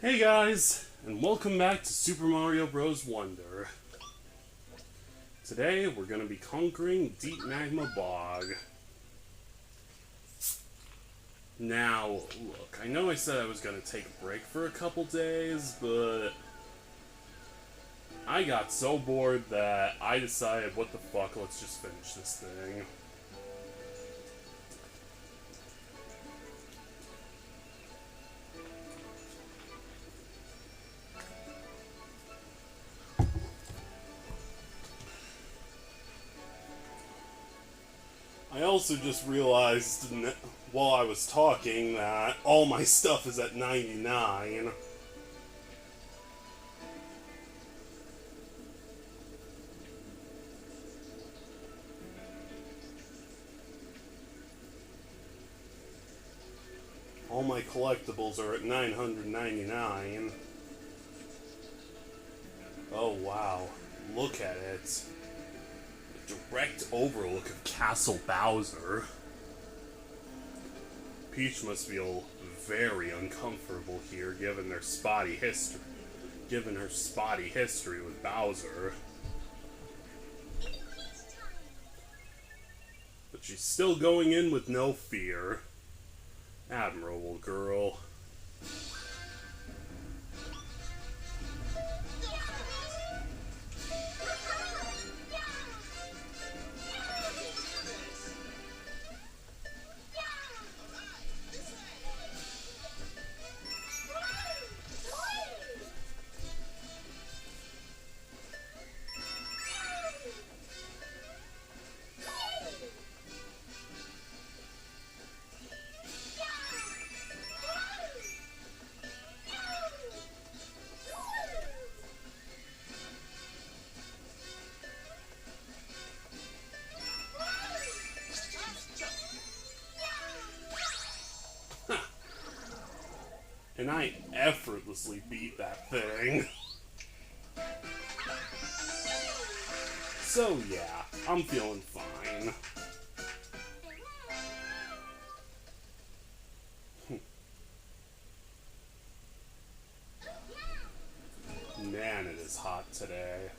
Hey guys, and welcome back to Super Mario Bros. Wonder. Today we're going to be conquering Deep Magma Bog. Now, look, I know I said I was going to take a break for a couple days, but I got so bored that I decided, what the fuck, let's just finish this thing. I also just realized while I was talking that all my stuff is at 99. All my collectibles are at 999. Oh wow, look at it. Direct overlook of Castle Bowser. Peach must feel very uncomfortable here given her spotty history with Bowser. But she's still going in with no fear. Admirable girl. And I effortlessly beat that thing. So yeah, I'm feeling fine. Man, it is hot today.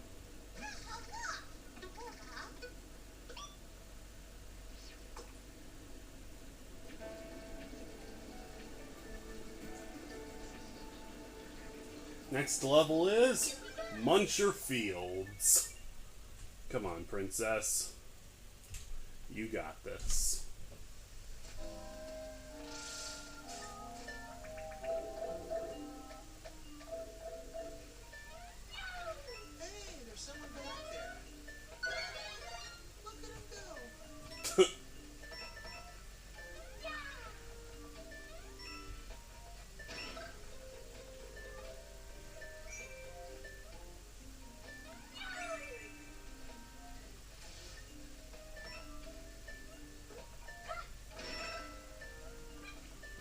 Next level is Muncher Fields. Come on, princess. You got this. Hey, there's someone back there. Look at him go.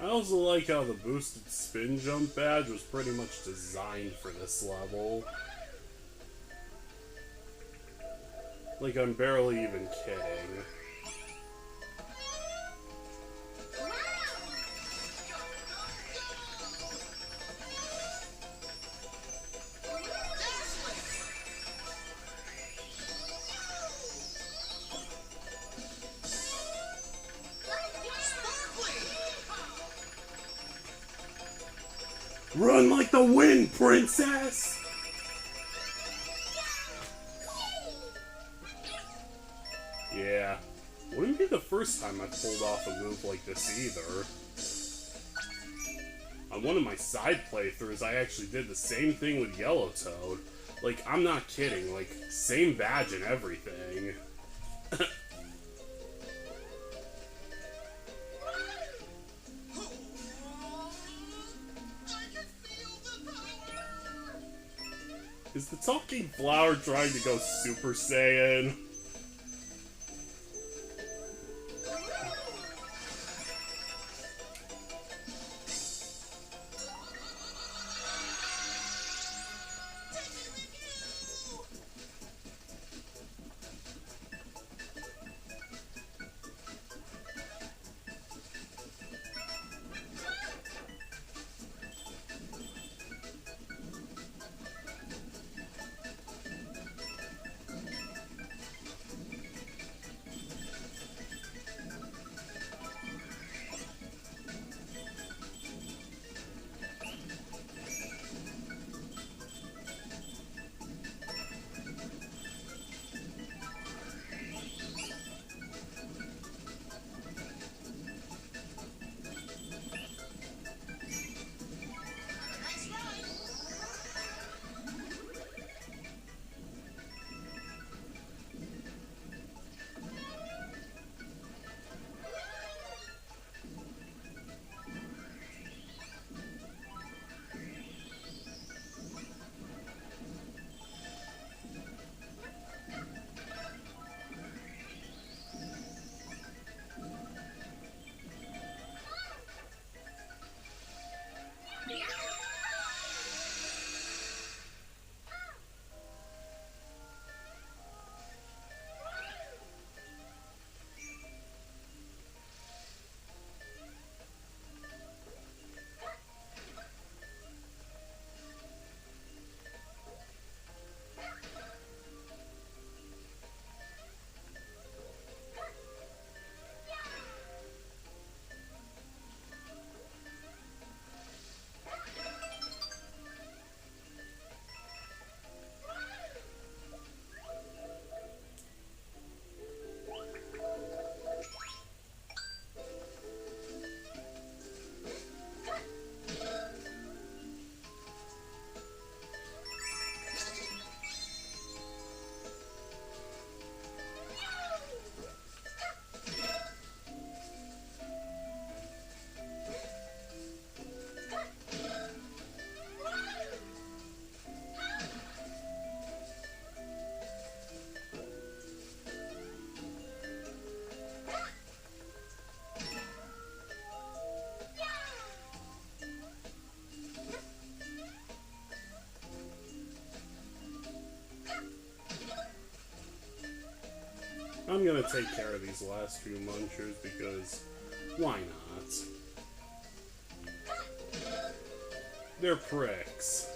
I also like how the boosted spin jump badge was pretty much designed for this level. Like, I'm barely even kidding. Run like the wind, princess! Yeah, wouldn't be the first time I pulled off a move like this either. On one of my side playthroughs, I actually did the same thing with Yellow Toad. Like, I'm not kidding, like, same badge and everything. Is the talking flower trying to go Super Saiyan? I'm gonna take care of these last few munchers because why not? They're pricks.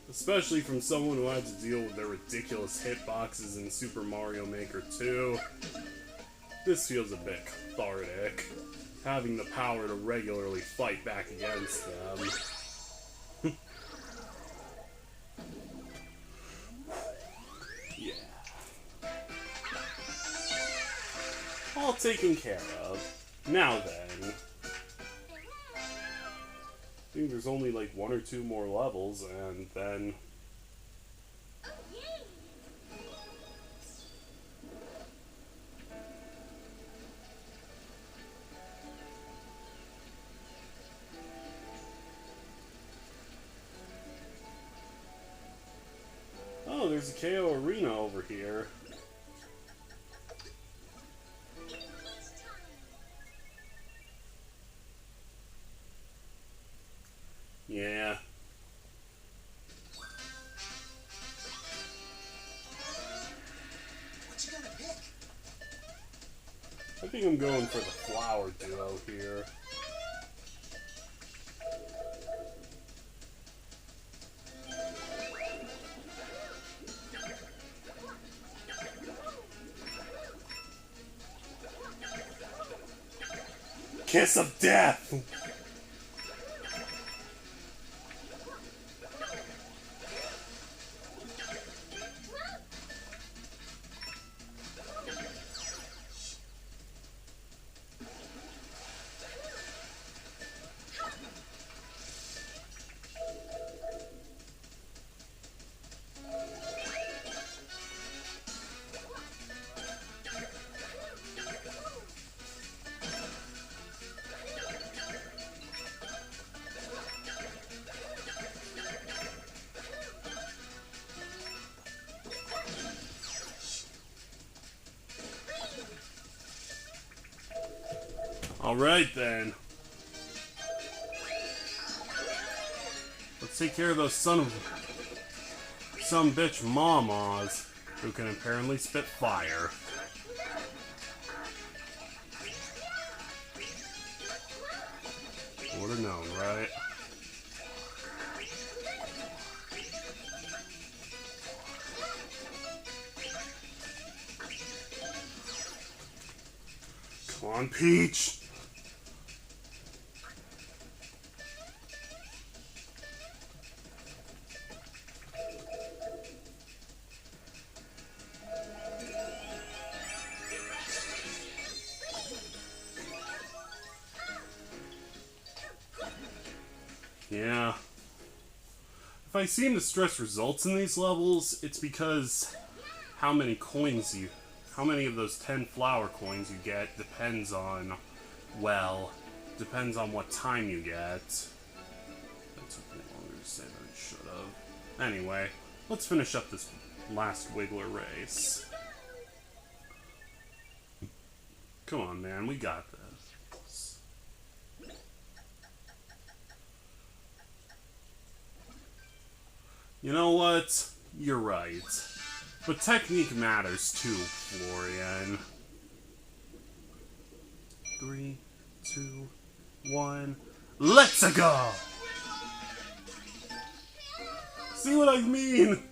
Especially from someone who had to deal with their ridiculous hitboxes in Super Mario Maker 2. This feels a bit cathartic, having the power to regularly fight back against them. Yeah. All taken care of. Now then. I think there's only like 1 or 2 more levels, and then... Oh, there's a KO Arena over here. Yeah. What you gonna pick? I think I'm going for the flower duo here. Kiss of death! Alright then. Let's take care of those some bitch mamas who can apparently spit fire. Would've known, right? Come on, Peach! Yeah. If I seem to stress results in these levels, it's because how many of those 10 flower coins you get depends on, well, depends on what time you get. That took me longer to say than it should have. Anyway, let's finish up this last Wiggler race. Come on, man, we got this. You know what? You're right. But technique matters too, Florian. 3, 2, 1, let's go! See what I mean?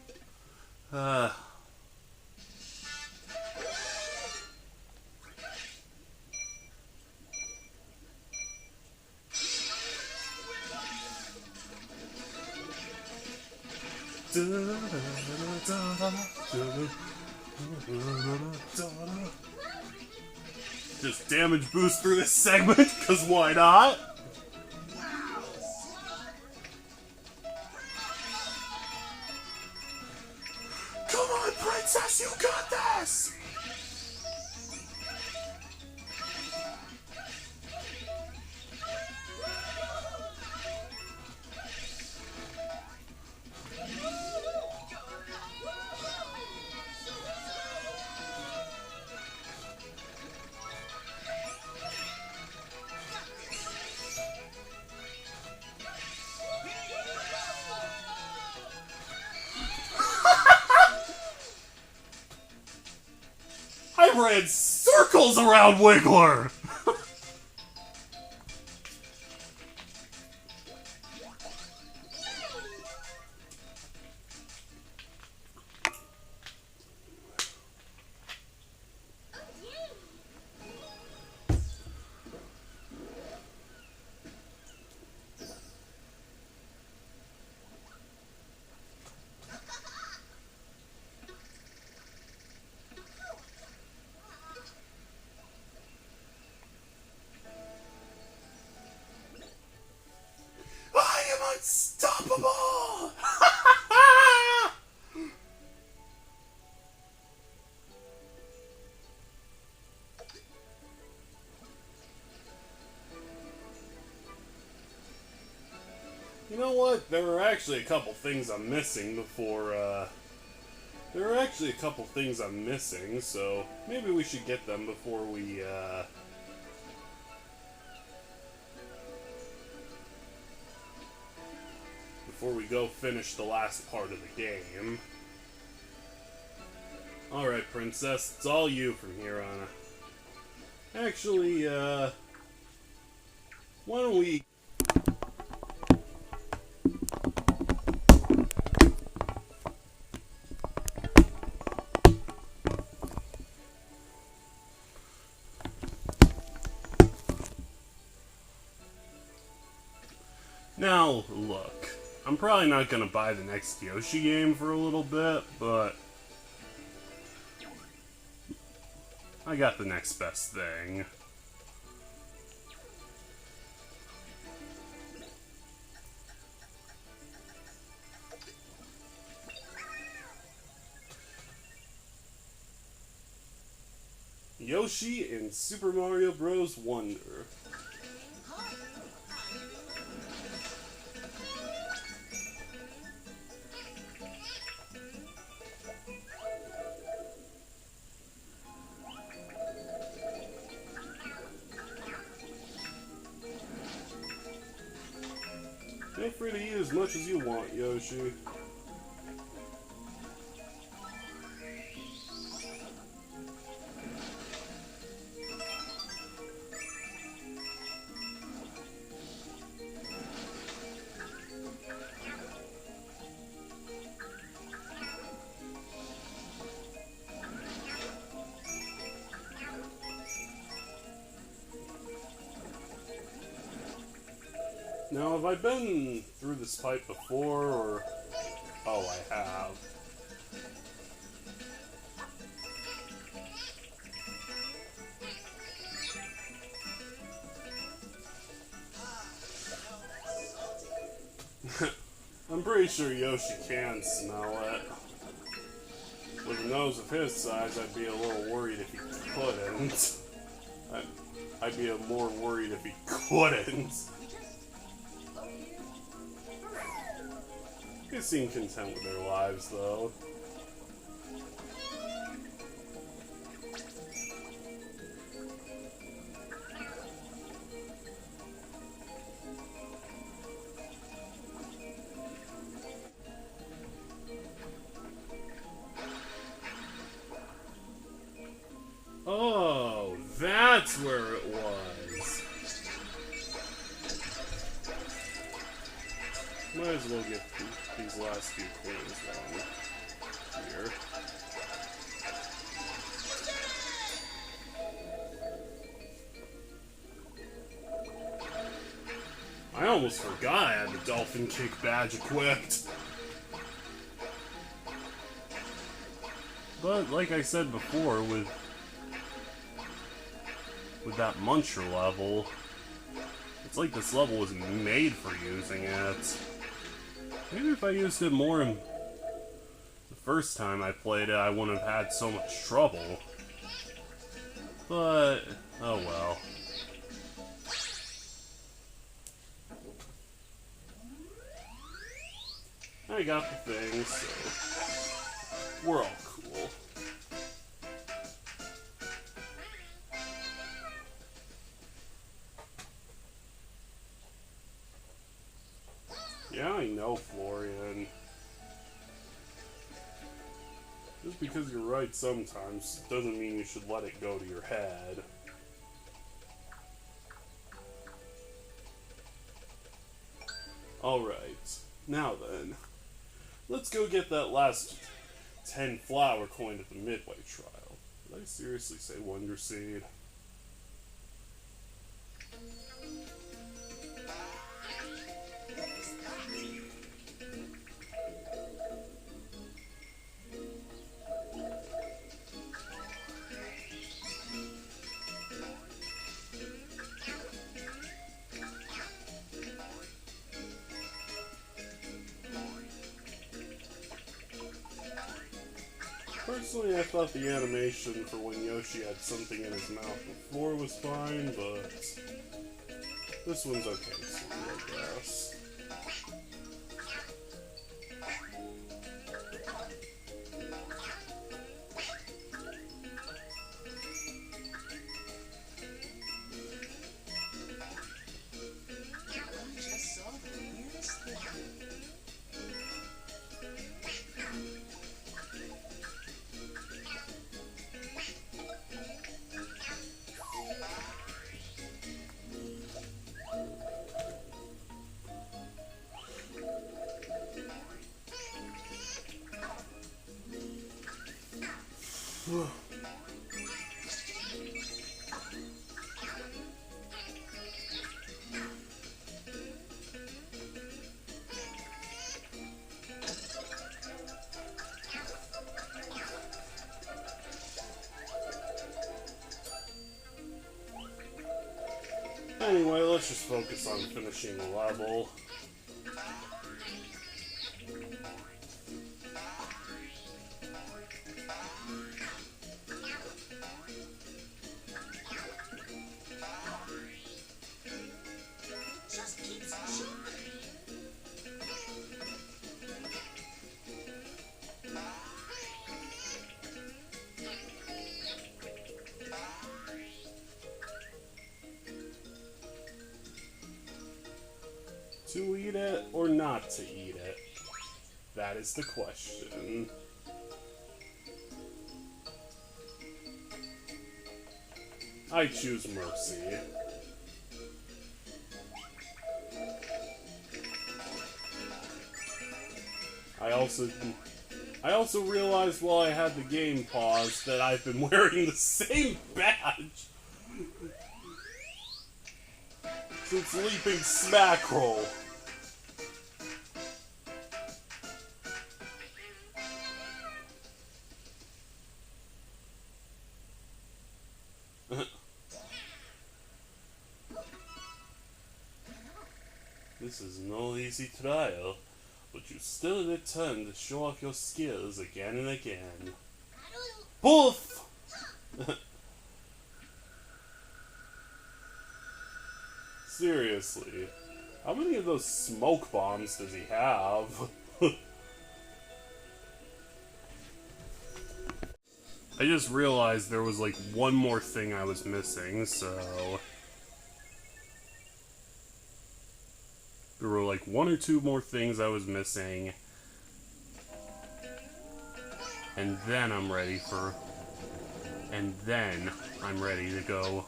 Just damage boost through this segment, because why not? Come on, princess, you got this! I ran circles around Wiggler! Unstoppable! You know what? There are actually a couple things I'm missing before, There are actually a couple things I'm missing, so maybe we should get them before we, before we go finish the last part of the game. Alright, princess, it's all you from here on. Actually, why don't we... Now, look, I'm probably not gonna buy the next Yoshi game for a little bit, but I got the next best thing. Yoshi in Super Mario Bros. Wonder. free to eat as much as you want, Yoshi. Now, have I been through this pipe before, or... Oh, I have. I'm pretty sure Yoshi can smell it. With a nose of his size, I'd be a little worried if he couldn't. I'd be more worried if he couldn't. They seem content with their lives, though. Oh, that's where it was. Might as well get these last few coins on here. I almost forgot I had the Dolphin Kick badge equipped. But like I said before, with that Muncher level, it's like this level was made for using it. Maybe if I used it more in the first time I played it, I wouldn't have had so much trouble. But, oh well. I got the thing, so we're all cool. Yeah, I know, Florian. Just because you're right sometimes doesn't mean you should let it go to your head. Alright, now then, let's go get that last 10 flower coin at the Midway trial. Did I seriously say Wonder Seed? Personally, I thought the animation for when Yoshi had something in his mouth before was fine, but this one's okay too, I guess. I just saw the weirdest thing. Anyway, let's just focus on finishing the level. Just keeps jumping. eat it or not to eat it? That is the question. I choose mercy. I also realized while I had the game paused that I've been wearing the same badge since Leaping Smackerel. This is no easy trial, but you still return to show off your skills again and again. Poof! Seriously, how many of those smoke bombs does he have? I just realized there was like one more thing I was missing, so... There were like one or two more things I was missing. And then I'm ready for... And then I'm ready to go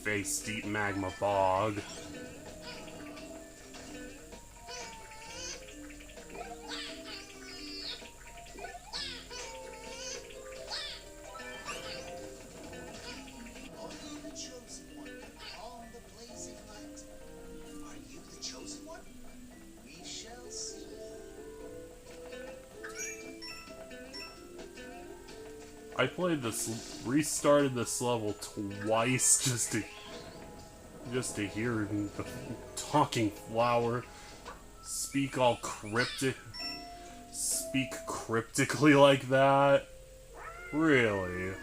face Deep Magma Bog. I restarted this level twice just to hear the talking flower speak cryptically like that. Really?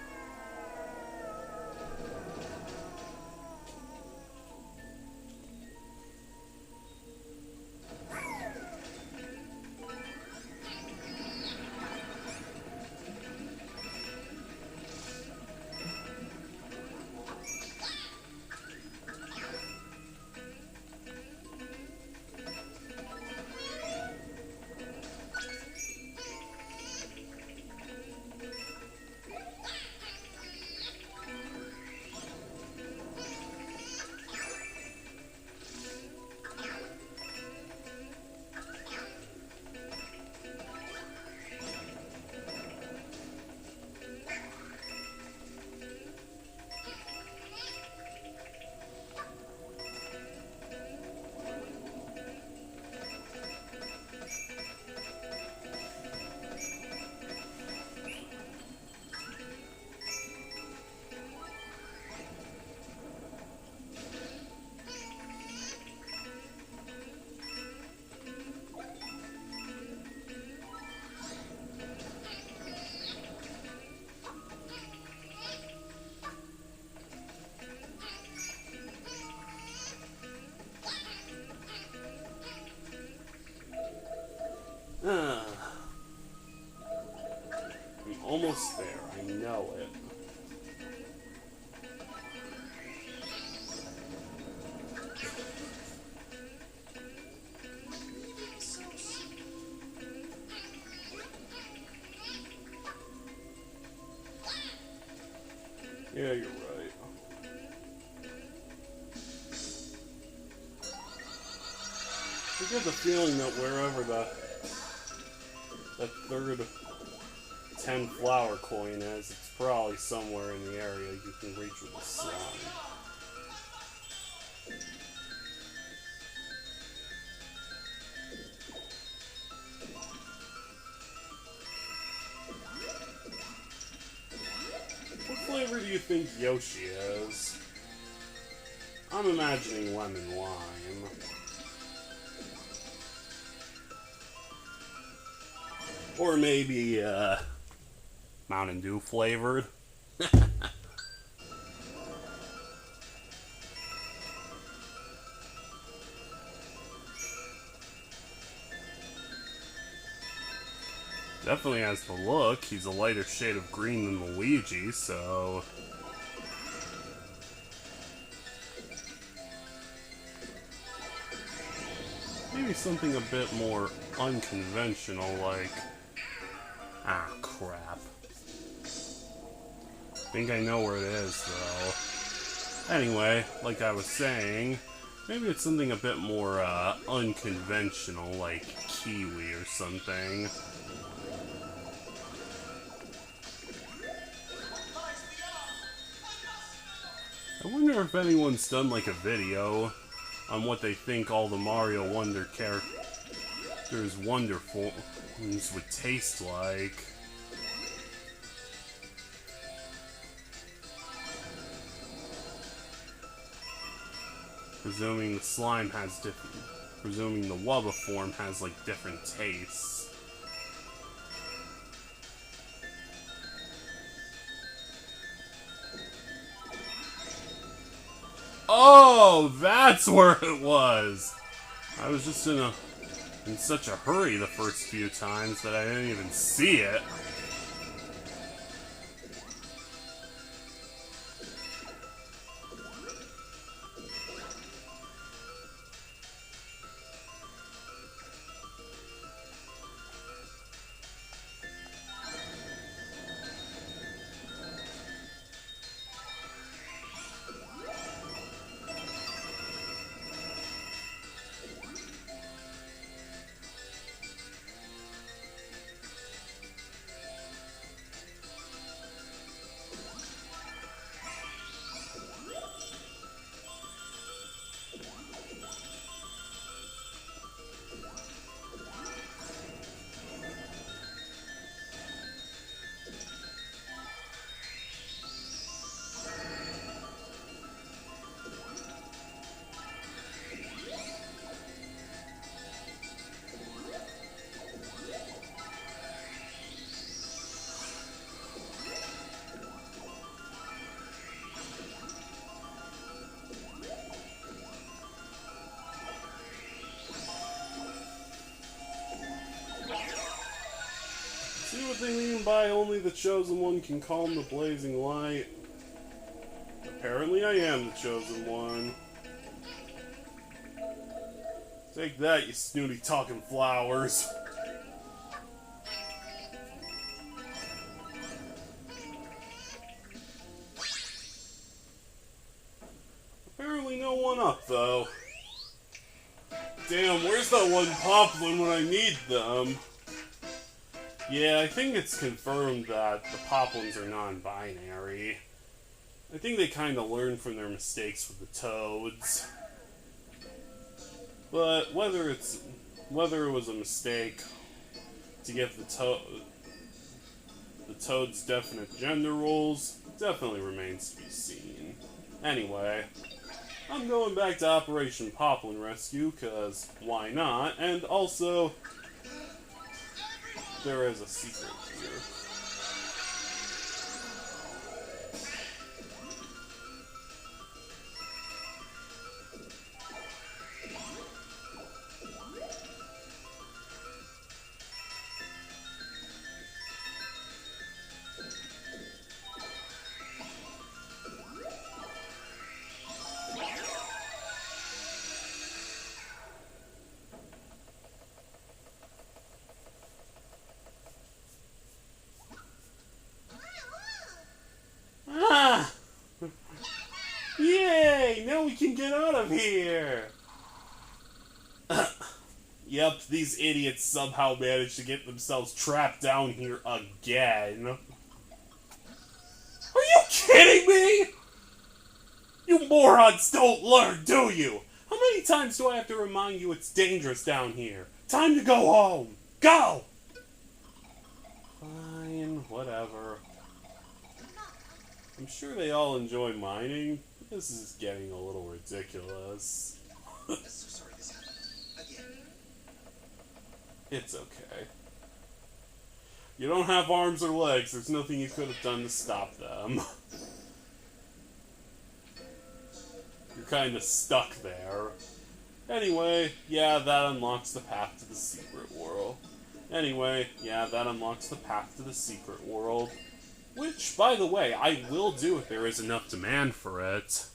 I'm almost there, I know it. Yeah, you're right. I get the feeling that wherever the third 10 flower coin is, it's probably somewhere in the area you can reach with the slime. What flavor do you think Yoshi is? I'm imagining lemon lime. Or maybe, Mountain Dew flavored. Definitely has the look. He's a lighter shade of green than Luigi, so... Maybe something a bit more unconventional, like... Ah, crap. I think I know where it is, though. Anyway, like I was saying, maybe it's something a bit more, unconventional, like kiwi or something. I wonder if anyone's done, like, a video on what they think all the Mario Wonder characters' wonderfuls would taste like. Presuming the slime has different... Presuming the Wubba form has, like, different tastes. Oh, that's where it was! I was just in such a hurry the first few times that I didn't even see it. See what they mean by only the chosen one can calm the blazing light? Apparently I am the chosen one. Take that, you snooty talking flowers. Apparently no one up, though. Damn, where's that one Poplin when I need them? Yeah, I think it's confirmed that the Poplins are non-binary. I think they kind of learned from their mistakes with the Toads. But whether it was a mistake to give the Toads definite gender roles definitely remains to be seen. Anyway, I'm going back to Operation Poplin Rescue, cause why not? And also, there is a secret here. Yay! Now we can get out of here! Yep, these idiots somehow managed to get themselves trapped down here again. Are you kidding me? You morons don't learn, do you? How many times do I have to remind you it's dangerous down here? Time to go home! Go! Fine, whatever. I'm sure they all enjoy mining. This is getting a little ridiculous. I'm so sorry this happened. Again. It's okay. You don't have arms or legs. There's nothing you could have done to stop them. You're kind of stuck there. Anyway, yeah, that unlocks the path to the secret world. Which, by the way, I will do if there is enough demand for it.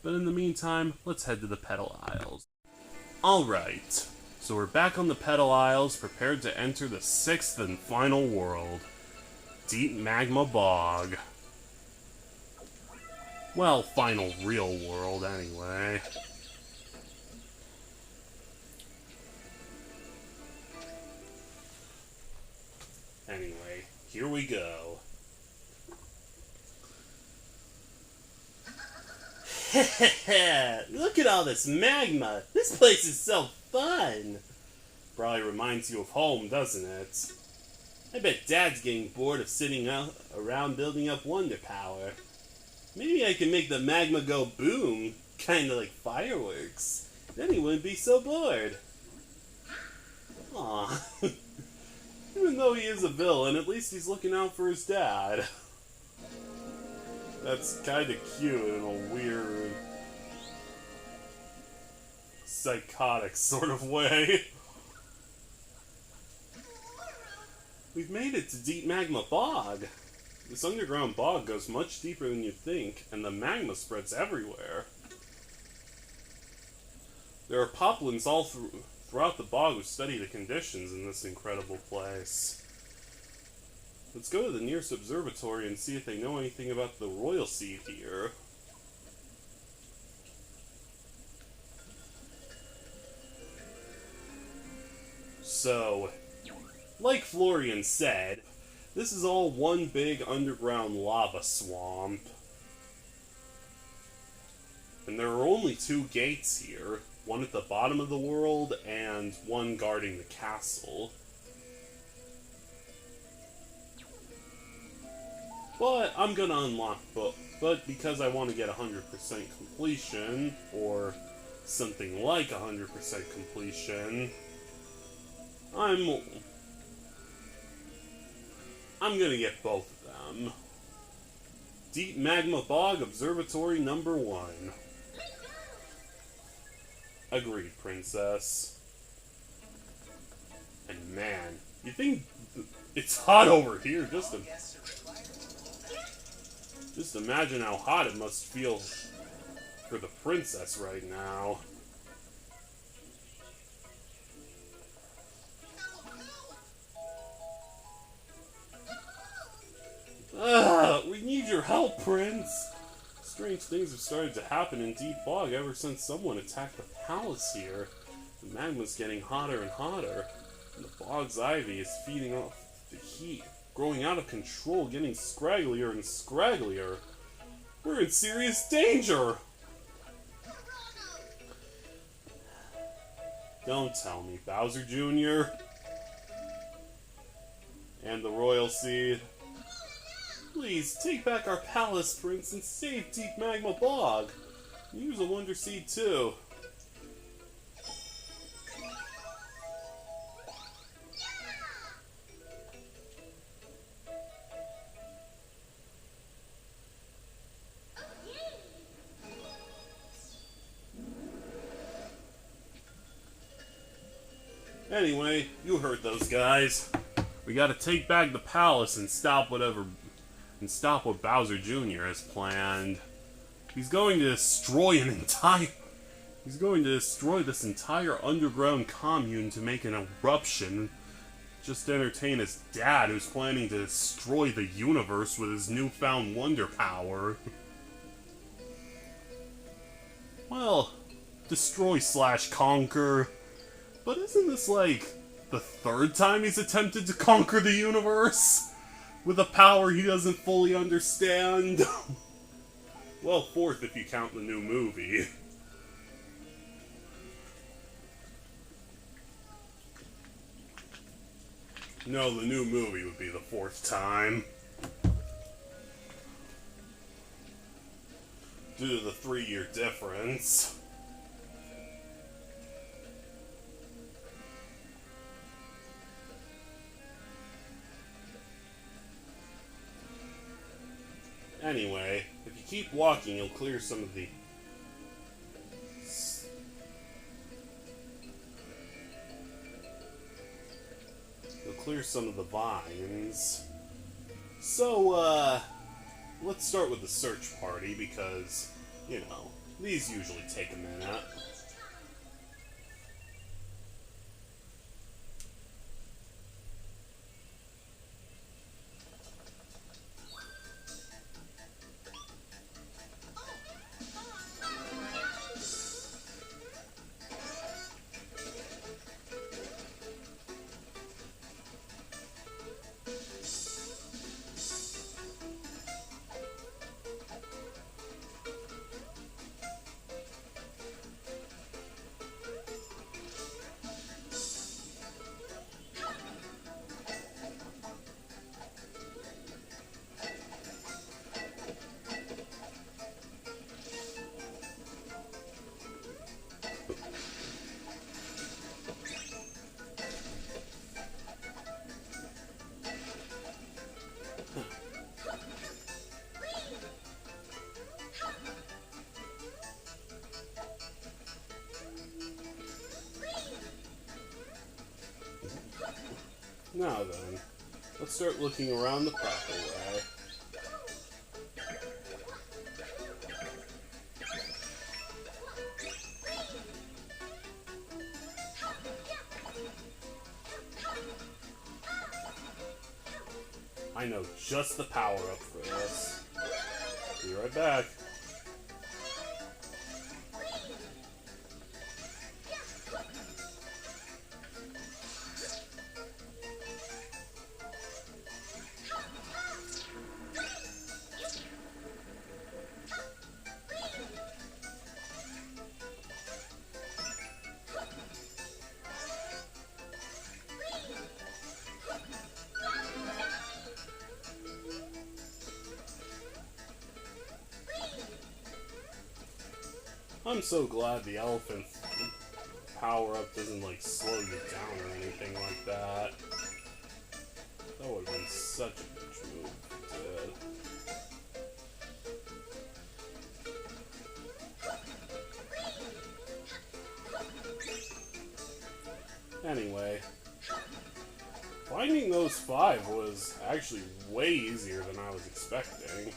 But in the meantime, let's head to the Petal Isles. Alright. So we're back on the Petal Isles, prepared to enter the 6th and final world. Deep Magma Bog. Well, final real world, anyway. Anyway, here we go. Look at all this magma! This place is so fun! Probably reminds you of home, doesn't it? I bet Dad's getting bored of sitting around building up wonder power. Maybe I can make the magma go boom, kinda like fireworks. Then he wouldn't be so bored. Aw. Even though he is a villain, at least he's looking out for his dad. That's kinda cute in a weird, psychotic sort of way. We've made it to Deep Magma Bog. This underground bog goes much deeper than you'd think, and the magma spreads everywhere. There are poplins all throughout the bog who study the conditions in this incredible place. Let's go to the nearest observatory and see if they know anything about the royal seed here. So, like Florian said, this is all one big underground lava swamp. And there are only 2 gates here, one at the bottom of the world and one guarding the castle. But I'm gonna unlock but because I want to get 100% completion, or something like 100% completion, I'm gonna get both of them. Deep Magma Bog Observatory number 1. Agreed, Princess. And man, you think it's hot over here? Just imagine how hot it must feel for the princess right now. We need your help, Prince! Strange things have started to happen in Deep Bog ever since someone attacked the palace here. The magma's getting hotter and hotter, and the bog's ivy is feeding off the heat, growing out of control, getting scragglier and scragglier. We're in serious danger! Don't tell me, Bowser Jr. and the royal seed. Please, take back our palace, Prince, and save Deep Magma Bog. Use a Wonder Seed, too. Anyway, you heard those guys. We gotta take back the palace and stop what Bowser Jr. has planned. He's going to destroy this entire underground commune to make an eruption. Just to entertain his dad, who's planning to destroy the universe with his newfound wonder power. Well, destroy/conquer. But isn't this like the 3rd time he's attempted to conquer the universe? With a power he doesn't fully understand? Well, 4th if you count the new movie. No, the new movie would be the 4th time. Due to the 3-year difference. Anyway, if you keep walking, you'll clear some of the... vines. So, let's start with the search party, because, you know, these usually take a minute. Now then, let's start looking around the proper way. I know just the power-up for this. Be right back. I'm so glad the elephant power-up doesn't, like, slow you down or anything like that. That would have been such a bitch move if it did. Anyway, finding those 5 was actually way easier than I was expecting.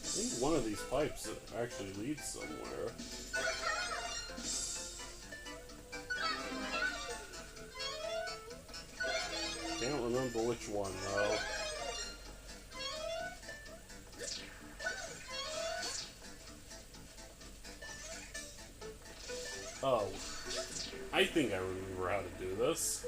I think one of these pipes actually leads somewhere. Can't remember which one though. Oh, I think I remember how to do this.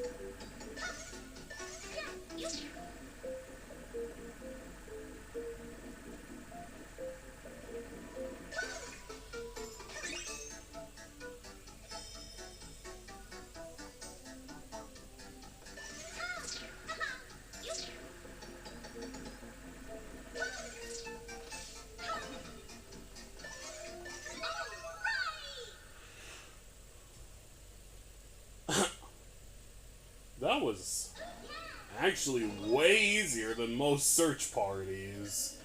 That was actually way easier than most search parties.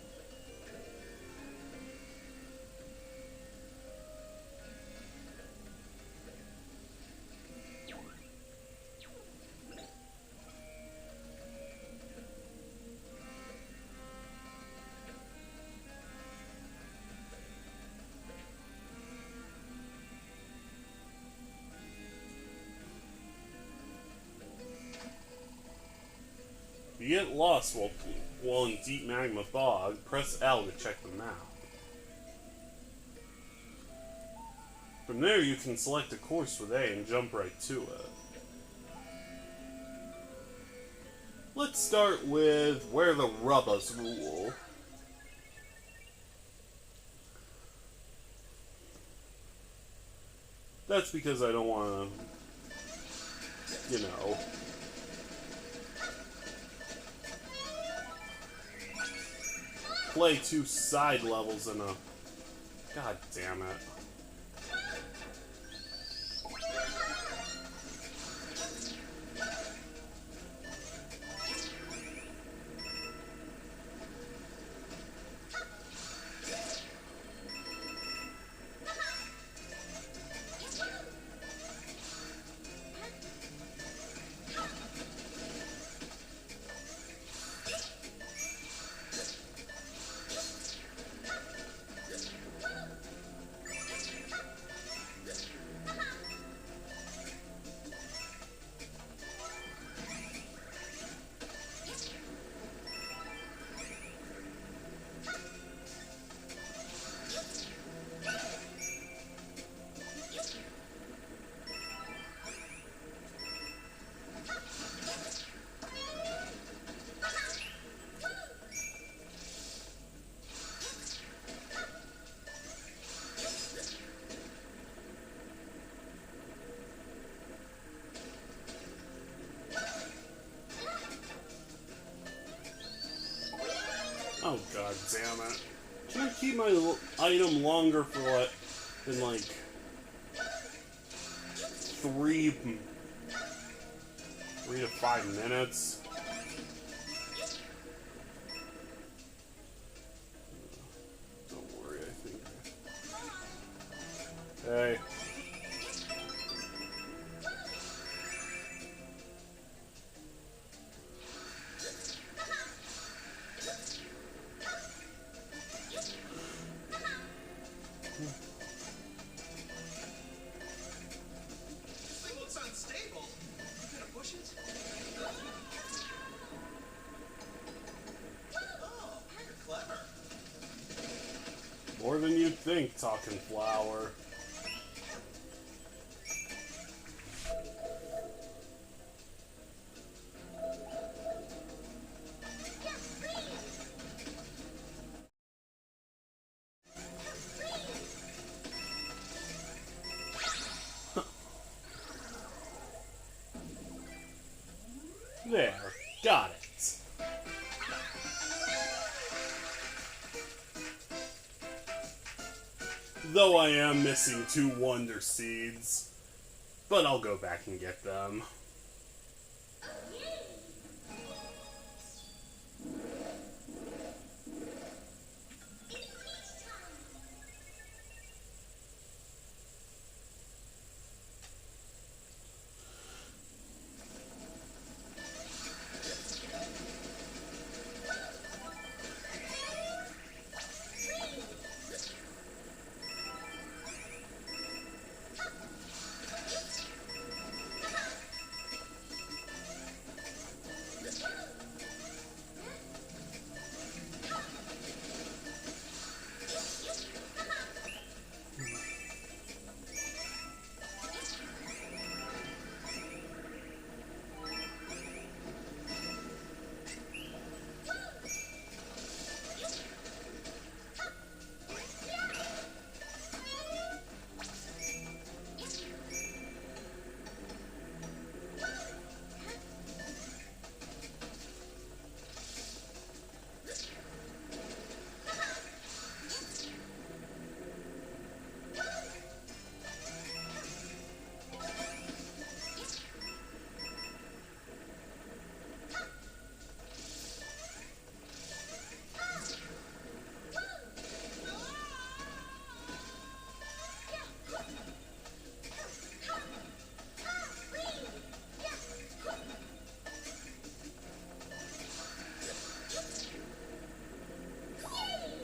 If you get lost while in deep magma fog, press L to check the map. From there you can select a course with A and jump right to it. Let's start with where the rubbers rule. That's because I don't want to, you know, play 2 side levels in a... God damn it. Oh god damn it. Can I keep my item longer for what? Than like 3 to 5 minutes? More than you'd think, talking flower. There, got it. Though I am missing 2 Wonder Seeds, but I'll go back and get them.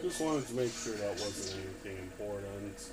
Just wanted to make sure that wasn't anything important.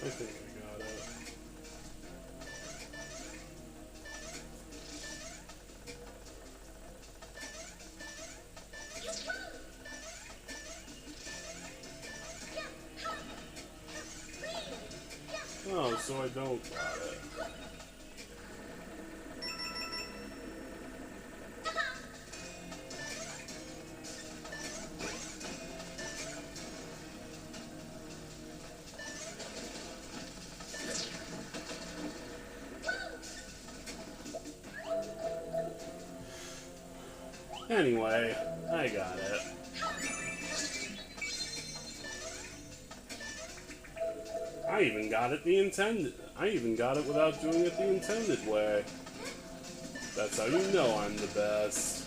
I think I got it. Oh, so I don't got it. Anyway, I got it. I even got it without doing it the intended way. That's how you know I'm the best.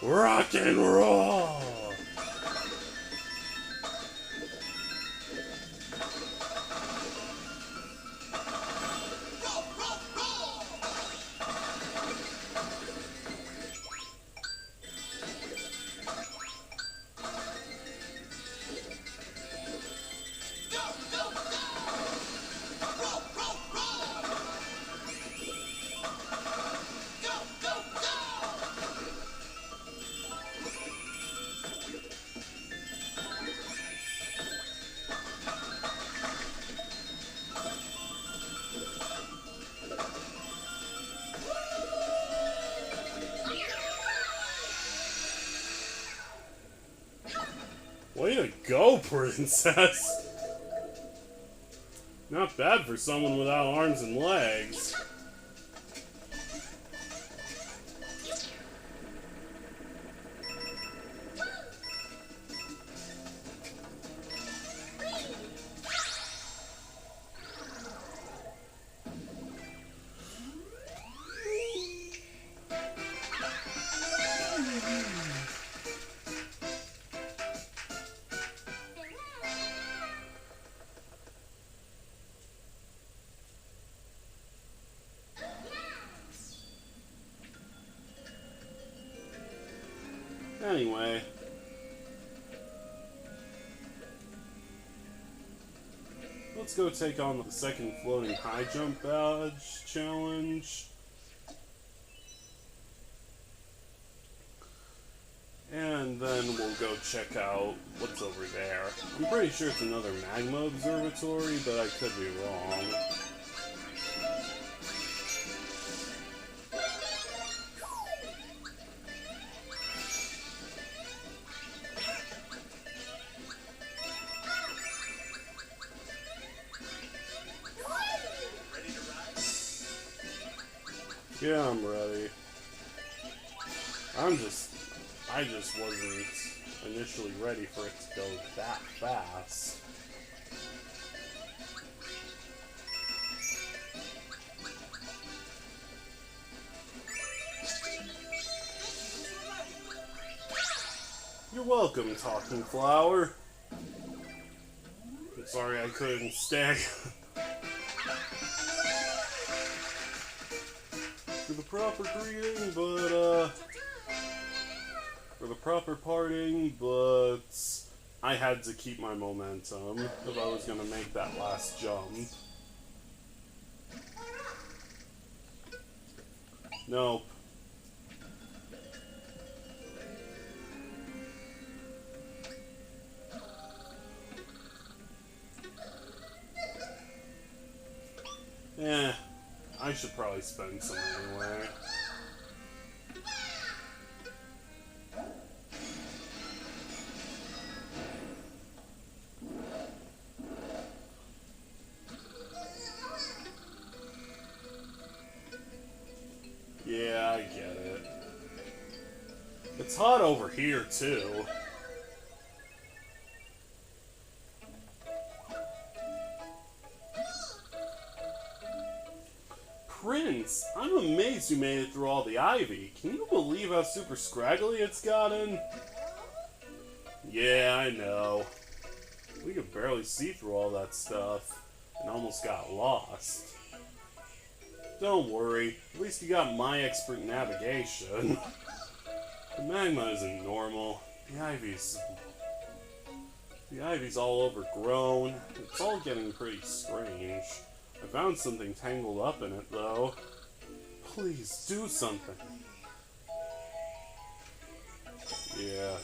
Rock and roll! go, princess! Not bad for someone without arms and legs. Anyway, let's go take on the second floating high jump badge challenge. And then we'll go check out what's over there. I'm pretty sure it's another magma observatory, but I could be wrong. Yeah, I'm ready. I just wasn't initially ready for it to go that fast. You're welcome, Talking Flower. I'm sorry I couldn't stay. For the proper greeting, but, for the proper parting, but I had to keep my momentum if I was gonna make that last jump. Nope. I should probably spend some anyway. Yeah, I get it. It's hot over here, too. Prince, I'm amazed you made it through all the ivy. Can you believe how super scraggly it's gotten? Yeah, I know. We could barely see through all that stuff, and almost got lost. Don't worry, at least you got my expert navigation. The magma isn't normal. The ivy's all overgrown. It's all getting pretty strange. I found something tangled up in it, though. Please, do something. Yeah.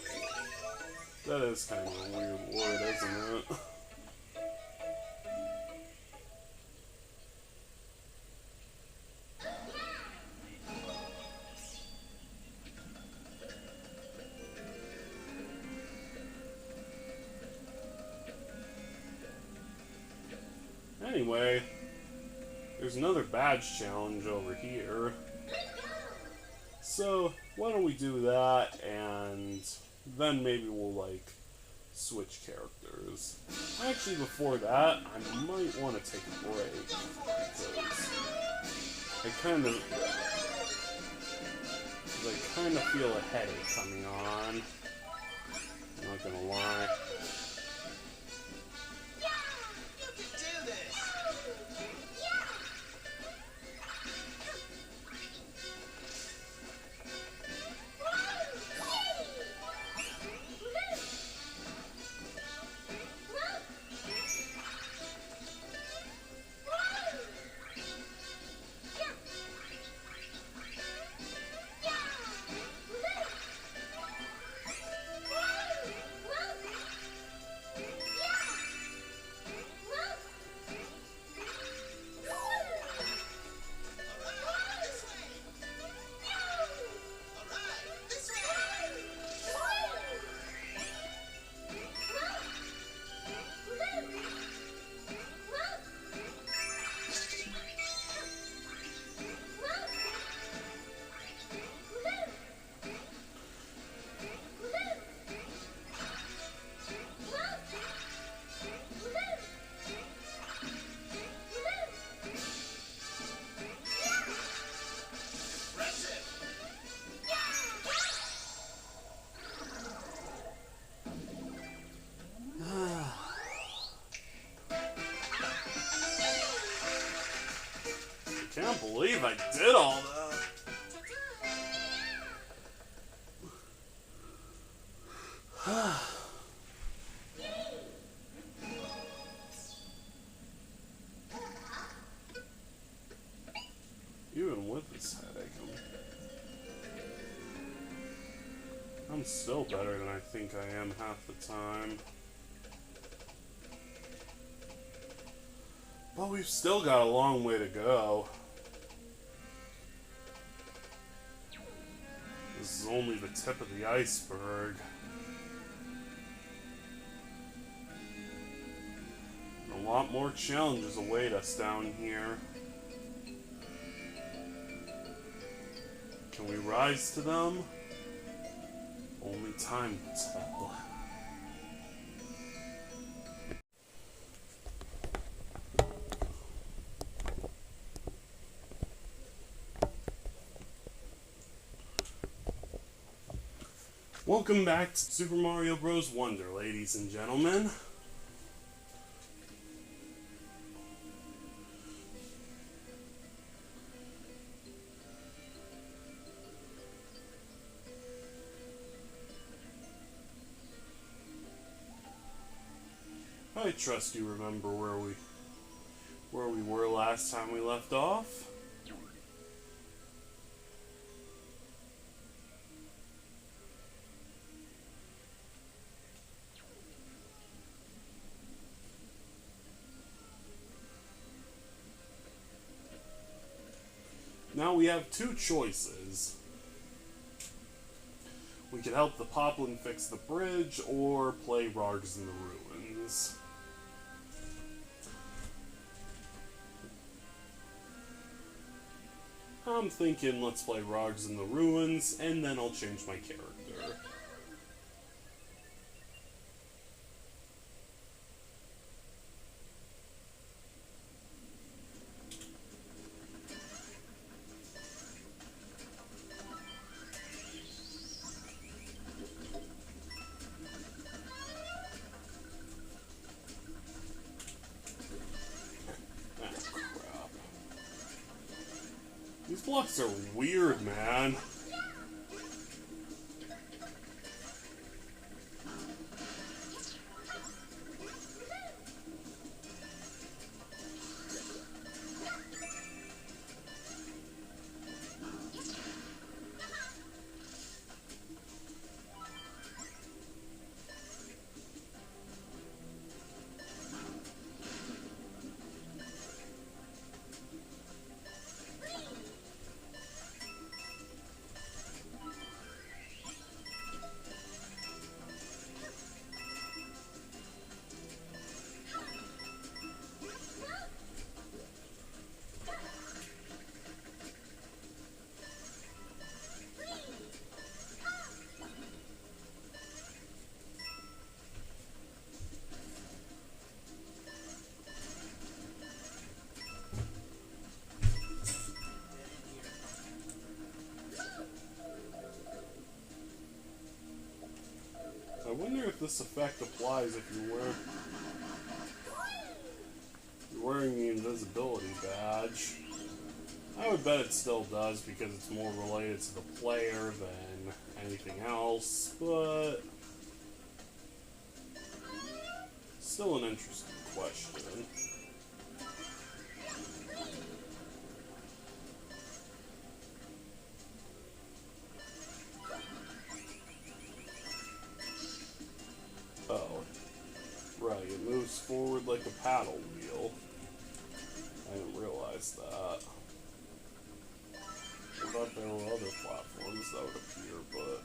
That is kind of a weird word, isn't it? Anyway, there's another badge challenge over here. So, why don't we do that, and then maybe we'll, like, switch characters. Actually, before that, I might want to take a break, because I kind of feel a headache coming on. I'm not gonna lie. can't believe I did all that. Even with this headache, I'm still better than I think I am half the time. But we've still got a long way to go. This is only the tip of the iceberg. A lot more challenges await us down here. Can we rise to them? Only time will tell. Welcome back to Super Mario Bros. Wonder, ladies and gentlemen. I trust you remember where we were last time we left off. Now we have two choices. We could help the Poplin fix the bridge, or play Rogs in the Ruins. I'm thinking let's play Rogs in the Ruins, and then I'll change my character. These blocks are weird, man. I wonder if this effect applies if you're wearing the invisibility badge. I would bet it still does because it's more related to the player than anything else, but still an interesting question. Oh, right, it moves forward like a paddle wheel. I didn't realize that. I thought there were other platforms that would appear, but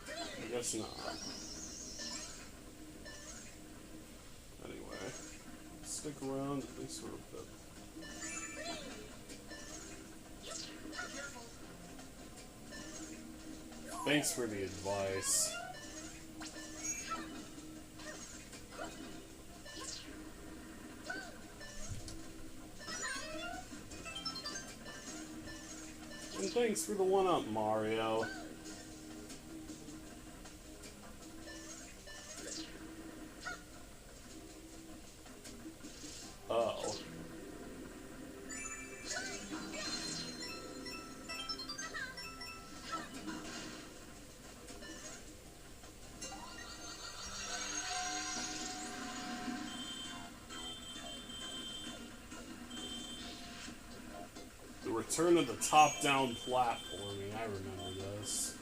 I guess not. Anyway, stick around at least for a bit. Thanks for the advice. And thanks for the one-up, Mario. Oh. Return to the top-down platforming. I remember this.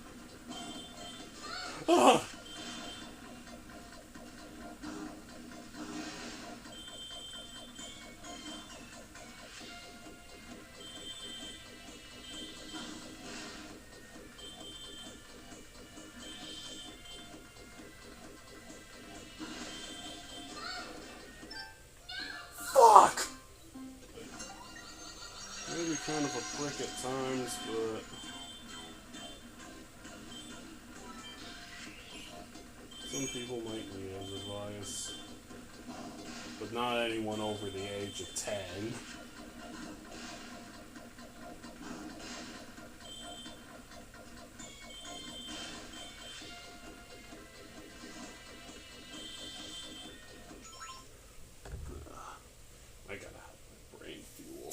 Ah! Fuck! Maybe kind of a prick at times, but some people might need his advice. But not anyone over the age of 10. I gotta have my brain fuel.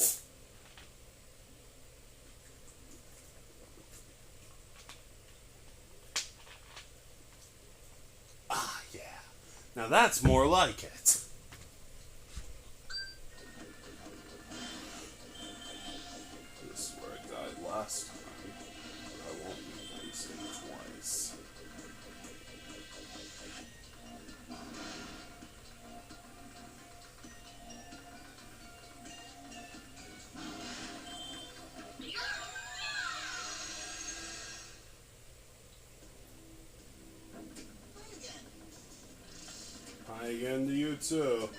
Ah, yeah. Now that's more like it. This is where I died last time. But I won't be wasting twice. Hi again to you too.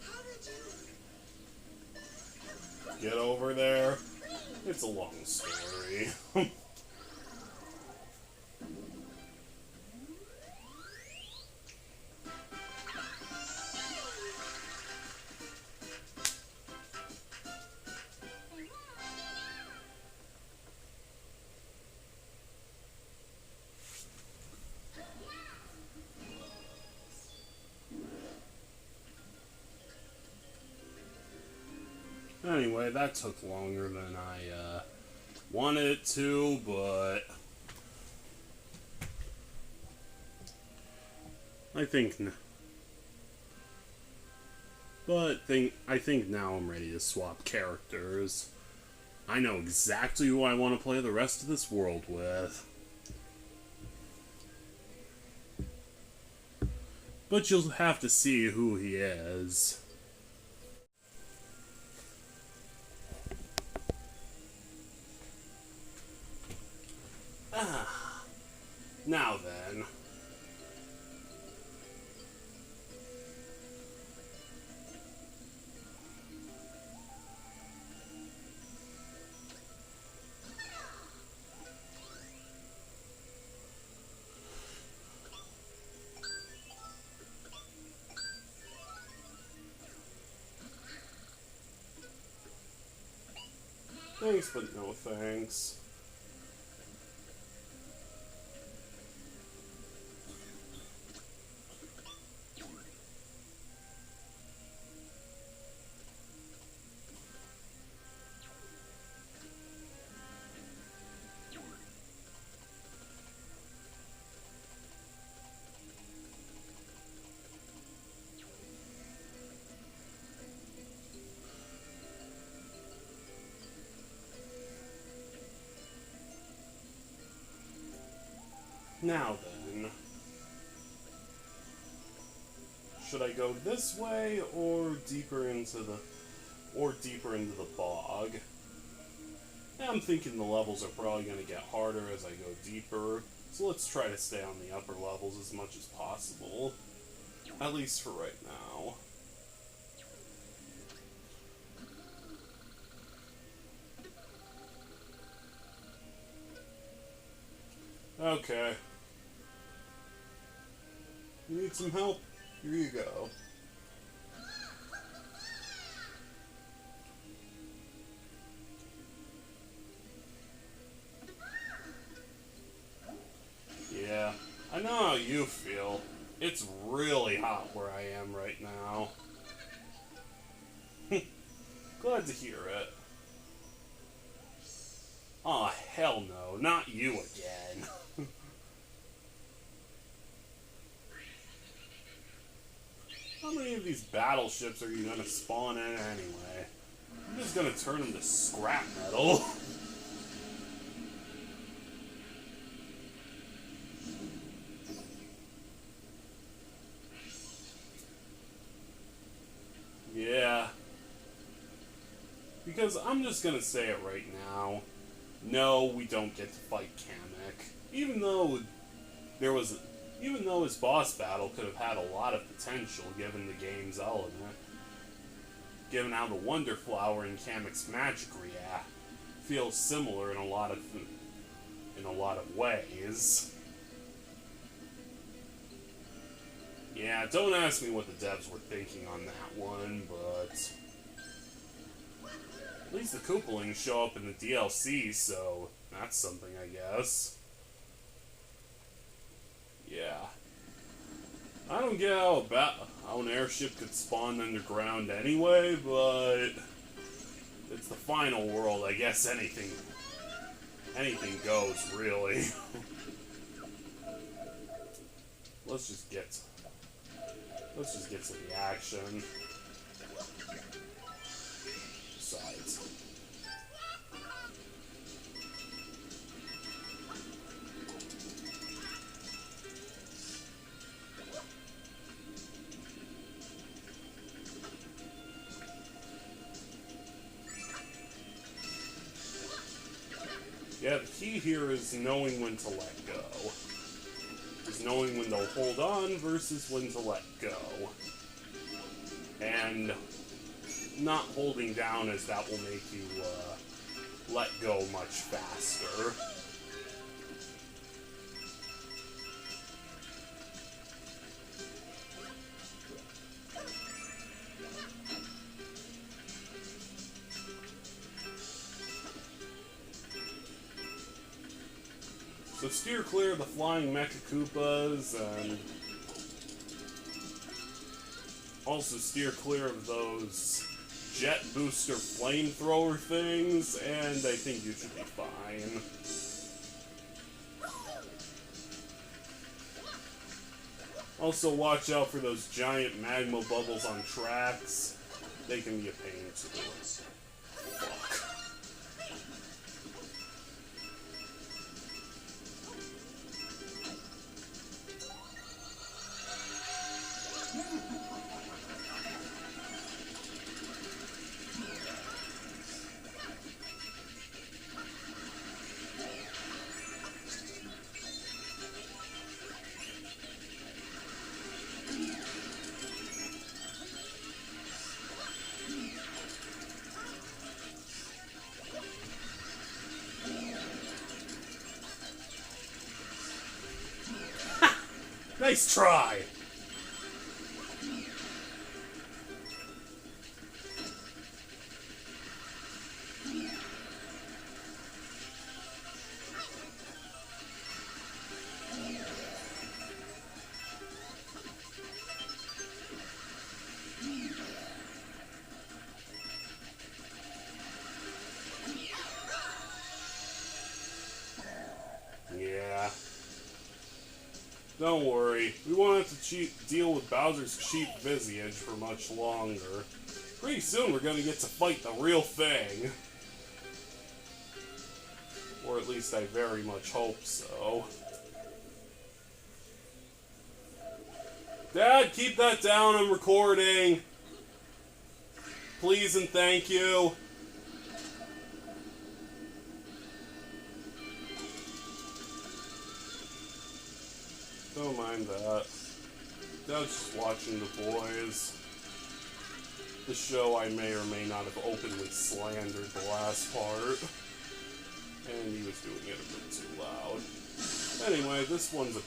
How did you? Get over there. It's a long story. Anyway, that took longer than I wanted it to, but I think now I'm ready to swap characters. I know exactly who I want to play the rest of this world with. But you'll have to see who he is. Ah, now then. Thanks, but no thanks. Now then, should I go this way or deeper into the bog? Yeah, I'm thinking the levels are probably going to get harder as I go deeper, so let's try to stay on the upper levels as much as possible, at least for right now. Okay. You need some help? Here you go. Yeah, I know how you feel. It's really hot where I am right now. Glad to hear it. Aw, hell no, not you again. How many of these battleships are you gonna spawn in anyway? I'm just gonna turn them to scrap metal. Yeah. Because I'm just gonna say it right now. No, we don't get to fight Kamek. Even though his boss battle could have had a lot of potential given the game's element. Given how the Wonder Flower in Kamek's magic react feels similar in a lot of ways. Yeah, don't ask me what the devs were thinking on that one, but at least the Koopalings show up in the DLC, so that's something, I guess. Yeah. I don't get how an airship could spawn underground anyway, but it's the final world. I guess anything goes, really. Let's just get to the action. Besides, yeah, the key here is knowing when to let go. Is knowing when to hold on versus when to let go. And not holding down, as that will make you let go much faster. So steer clear of the flying Mecha Koopas, and also steer clear of those jet booster flamethrower things, and I think you should be fine. Also watch out for those giant magma bubbles on tracks. They can be a pain too. Fuck. Nice try! Yeah. Don't worry, we won't have to deal with Bowser's cheap visage for much longer. Pretty soon we're gonna get to fight the real thing. Or at least I very much hope so. Dad, keep that down, I'm recording! Please and thank you. Don't mind that. Dad's just watching The Boys. The show I may or may not have openly slandered the last part. And he was doing it a bit too loud. Anyway, this one's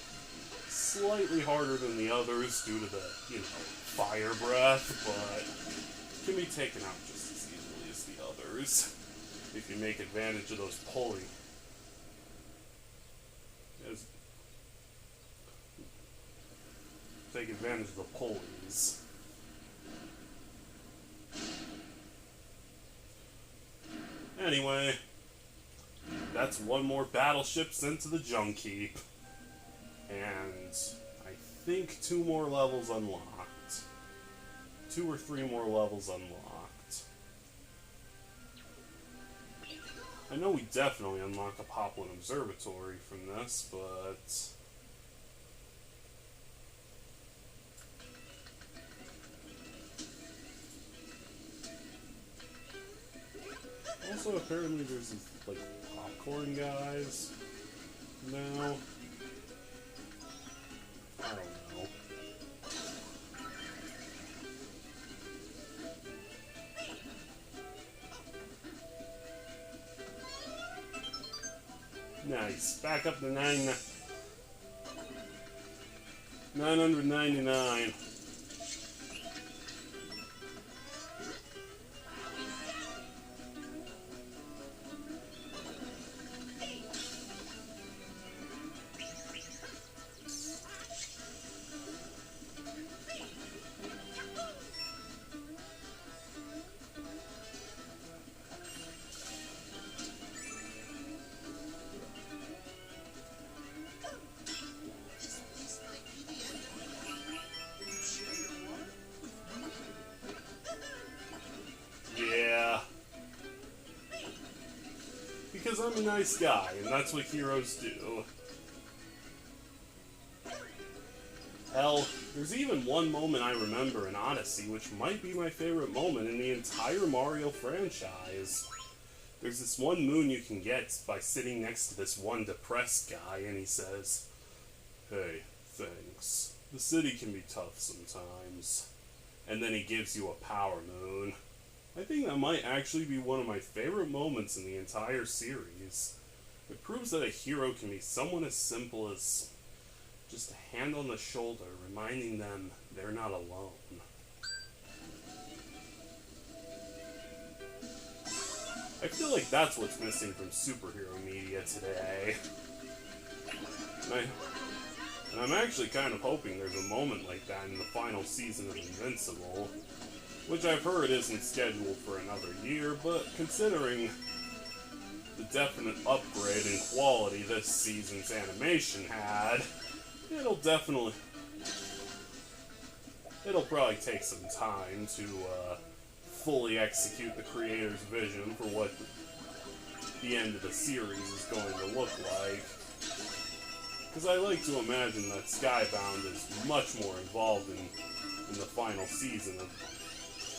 slightly harder than the others due to the, fire breath, but can be taken out just as easily as the others if you make advantage of those pulley. Take advantage of the pulleys. Anyway, that's one more battleship sent to the Junk Heap. And I think 2 more levels unlocked. 2 or 3 more levels unlocked. I know we definitely unlocked the Poplin Observatory from this, but... Also, apparently there's these, like, popcorn guys now. I don't know. Nice. Back up to 999. This might be the end of it. You share your work with me? Yeah. Because I'm a nice guy, and that's what heroes do. Hell, there's even one moment I remember in Odyssey, which might be my favorite moment in the entire Mario franchise. There's this one moon you can get by sitting next to this one depressed guy, and he says, "Hey, thanks. The city can be tough sometimes." And then he gives you a power moon. I think that might actually be one of my favorite moments in the entire series. It proves that a hero can be someone as simple as just a hand on the shoulder, reminding them they're not alone. I feel like that's what's missing from superhero media today. And I'm actually kind of hoping there's a moment like that in the final season of Invincible, which I've heard isn't scheduled for another year, but considering the definite upgrade in quality this season's animation had, it'll probably take some time to fully execute the creator's vision for what the end of the series is going to look like. Because I like to imagine that Skybound is much more involved in the final season of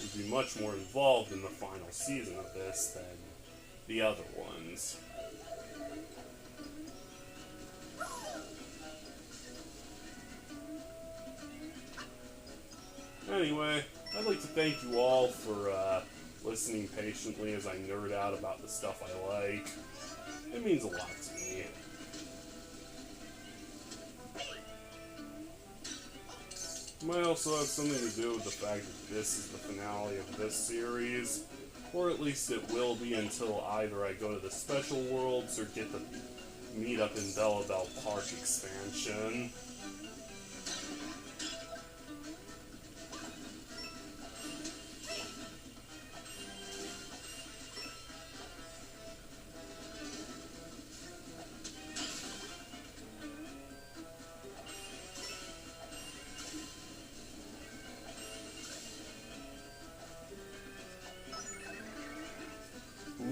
would be much more involved in the final season of this than the other ones. Anyway, I'd like to thank you all for listening patiently as I nerd out about the stuff I like. It means a lot to me. It might also have something to do with the fact that this is the finale of this series, or at least it will be until either I go to the Special Worlds or get the Meet Up in Bella Bell Park expansion.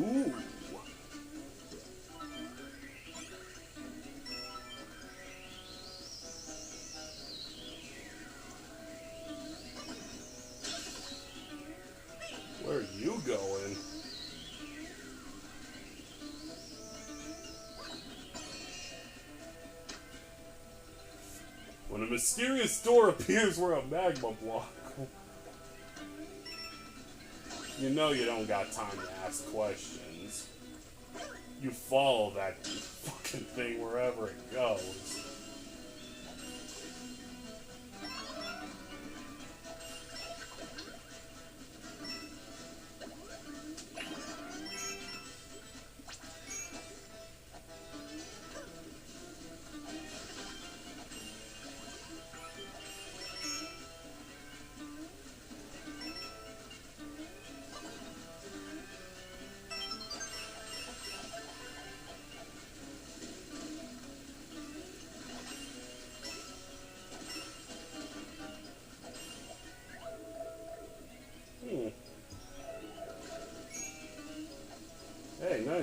Ooh. Where are you going? When a mysterious door appears where a magma block, you know you don't got time to ask questions. You follow that fucking thing wherever it goes.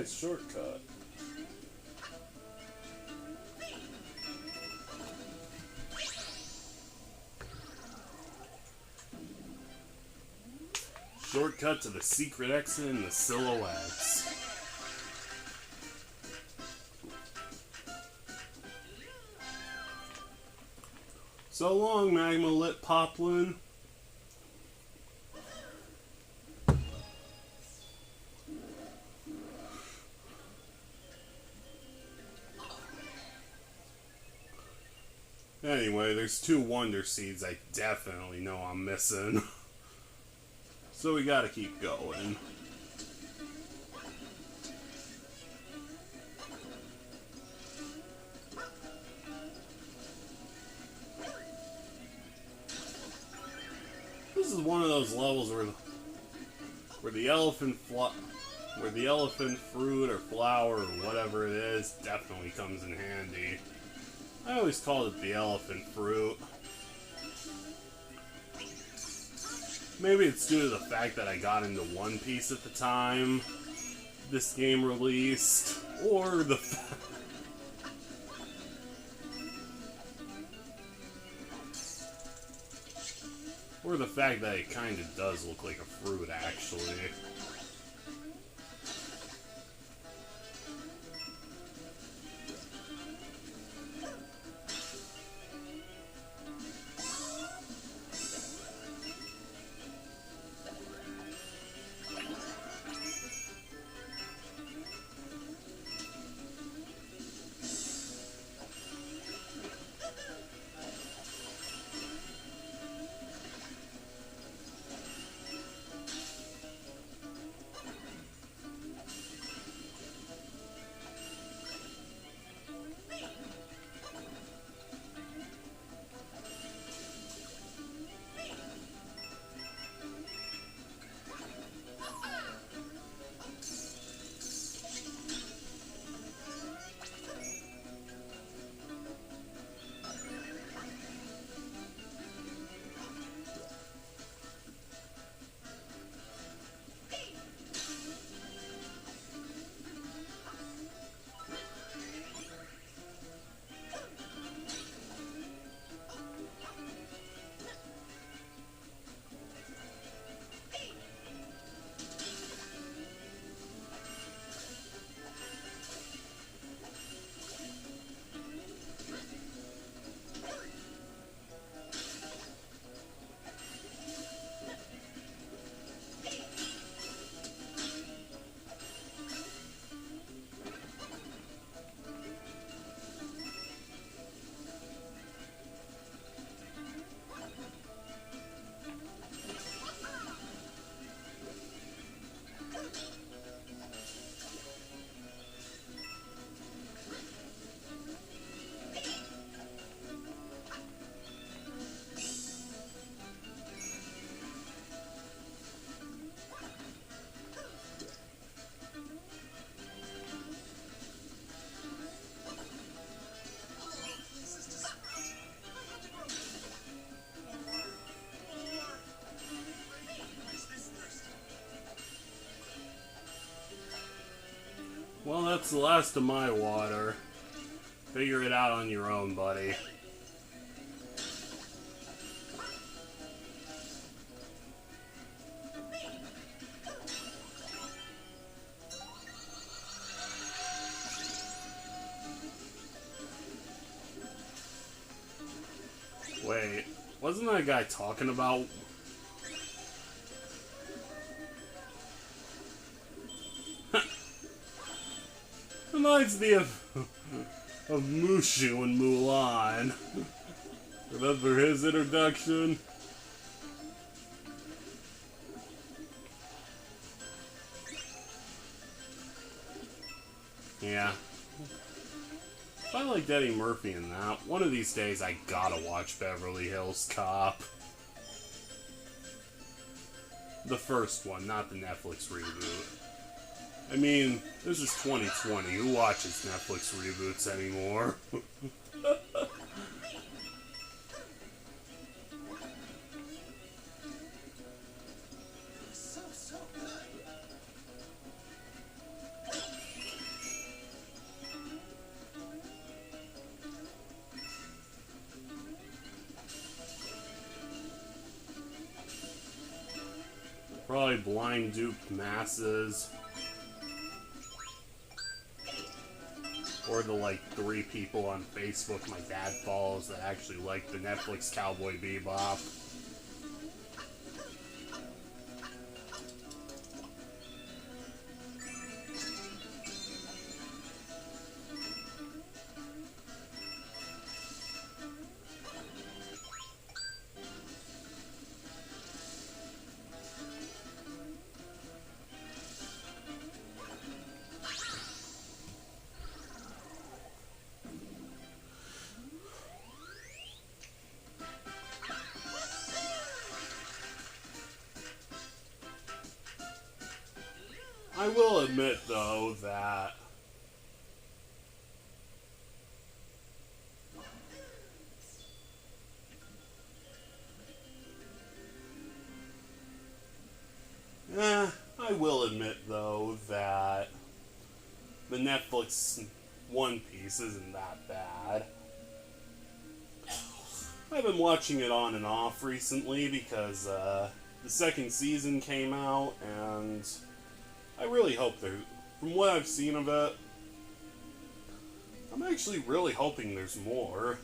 nice shortcut. Shortcut to the secret exit in the silhouettes. So long, Magma Lit Poplin. Anyway, there's 2 Wonder Seeds I definitely know I'm missing. So we gotta keep going. This is one of those levels where the elephant fruit or flower or whatever it is definitely comes in handy. I always called it the elephant fruit. Maybe it's due to the fact that I got into One Piece at the time this game released, or the fact that it kind of does look like a fruit, actually. Well, that's the last of my water. Figure it out on your own, buddy. Wait, wasn't that guy talking about... Reminds me of Mushu and Mulan. Remember his introduction? Yeah. I liked Eddie Murphy in that. One of these days I gotta watch Beverly Hills Cop. The first one, not the Netflix reboot. I mean, this is 2020. Who watches Netflix reboots anymore? So good. Probably blind duped masses. Or the like 3 people on Facebook my dad follows that actually like the Netflix Cowboy Bebop. I will admit, though, that the Netflix One Piece isn't that bad. I've been watching it on and off recently because the second season came out, and I really hope from what I've seen of it, I'm actually really hoping there's more.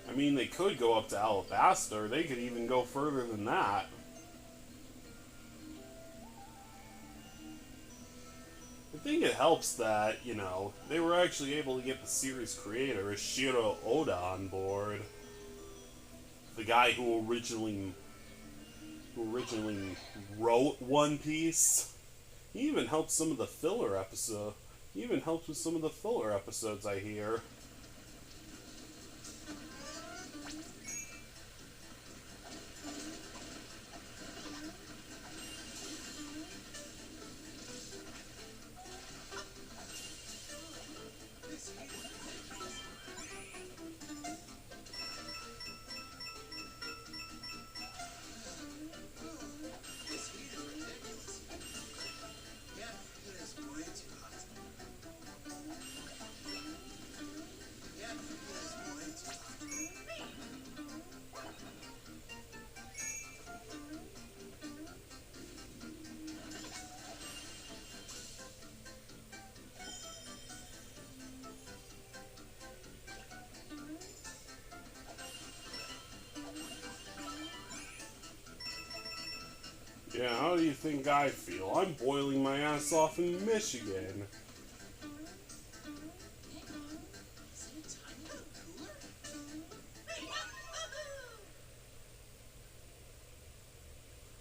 I mean, they could go up to Alabasta, or they could even go further than that. I think it helps that, you know, they were actually able to get the series creator, Shiro Oda, on board. The guy who originally wrote One Piece. He even helped some of the filler episode. He even helped with some of the filler episodes, I hear. Yeah, how do you think I feel? I'm boiling my ass off in Michigan.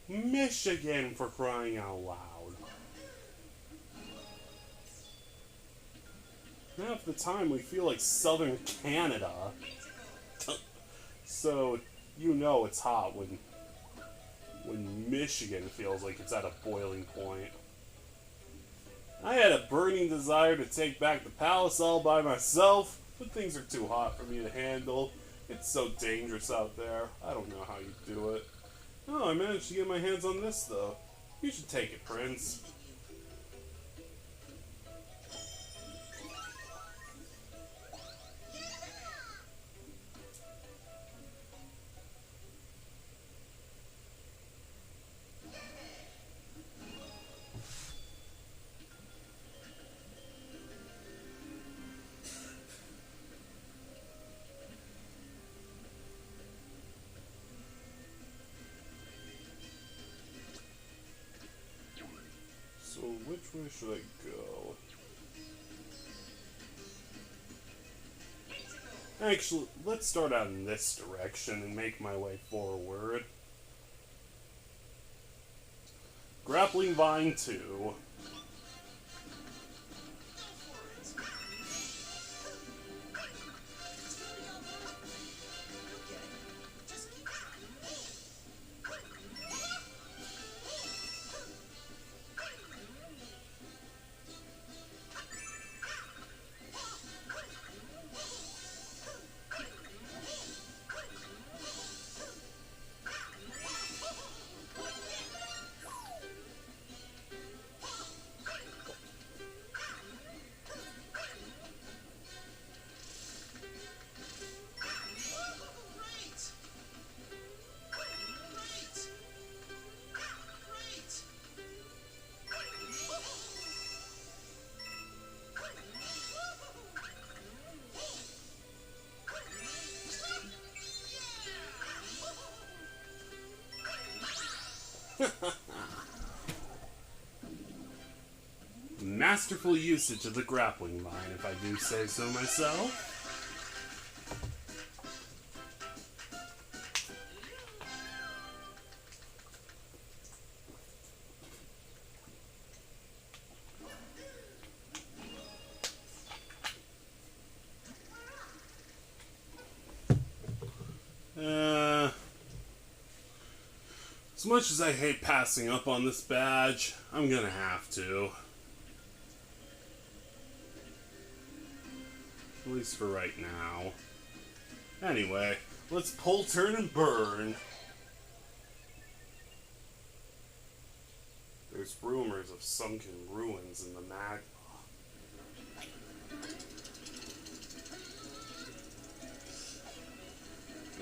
Michigan, for crying out loud. Half the time we feel like southern Canada. So, you know it's hot when Michigan feels like it's at a boiling point. I had a burning desire to take back the palace all by myself, but things are too hot for me to handle. It's so dangerous out there. I don't know how you do it. Oh, I managed to get my hands on this, though. You should take it, Prince. So, which way should I go? Actually, let's start out in this direction and make my way forward. Grappling Vine 2. masterful usage of the grappling vine, if I do say so myself. As much as I hate passing up on this badge, I'm gonna have to. At least for right now. Anyway, let's pull, turn, and burn. There's rumors of sunken ruins in the magma.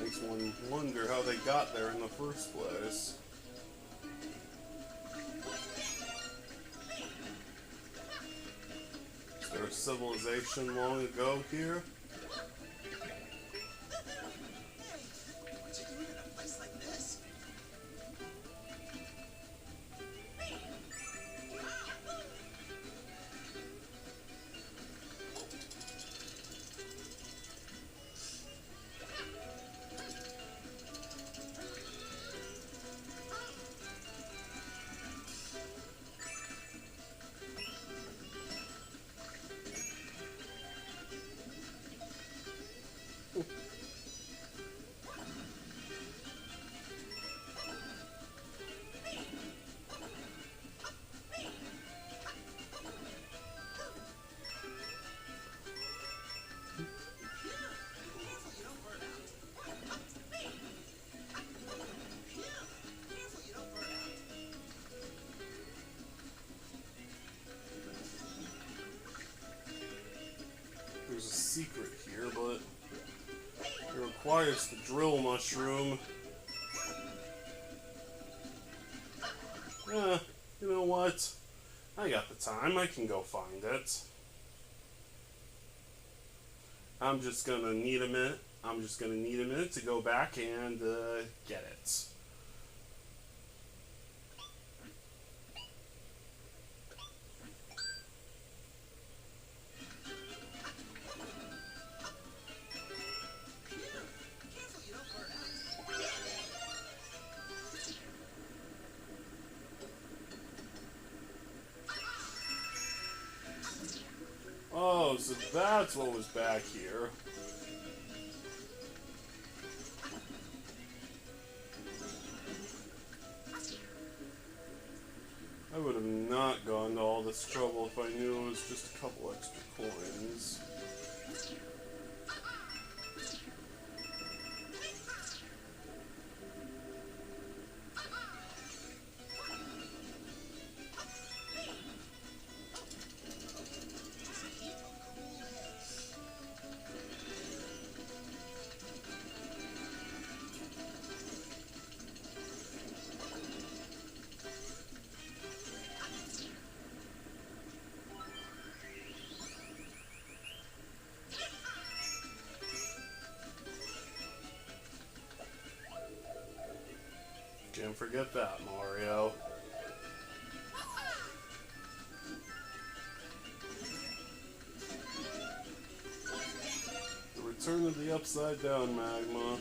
Makes one wonder how they got there in the first place. Is there a civilization long ago here? What you doing in a place like this? There's a secret here, but it requires the drill mushroom. You know what? I got the time. I can go find it. I'm just gonna need a minute. I'm just gonna need a minute to go back and get it. Careful you don't burn out. Oh, so that's what was back here. I would have not gone to all this trouble if I knew it was just a couple extra coins. Can't forget that, Mario. The return of the upside down magma.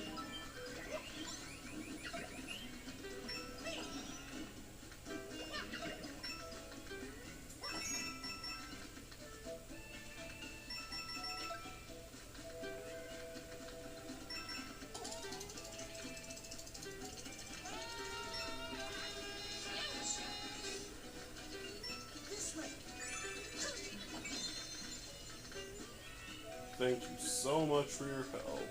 This way. Thank you so much for your help.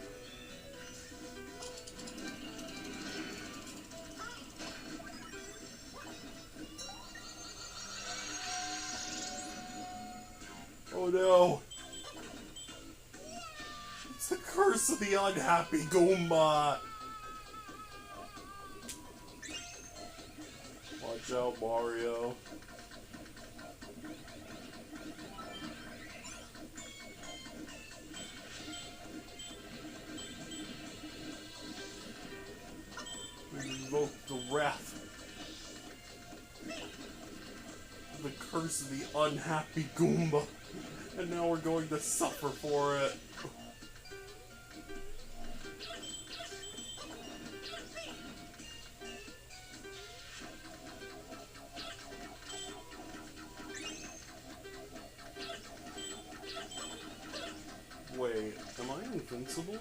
Oh no! It's the curse of the unhappy Goomba! Watch out, Mario. Invoke the wrath. The curse curse of the unhappy Goomba, and now we're going to suffer for it. Wait, am I invincible?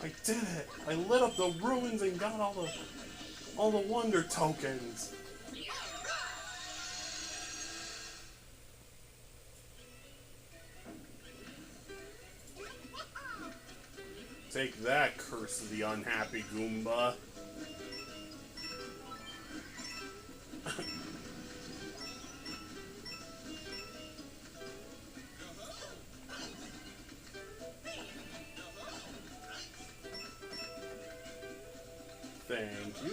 I did it! I lit up the ruins and got all the wonder tokens! Take that, curse of the unhappy Goomba. Thank you.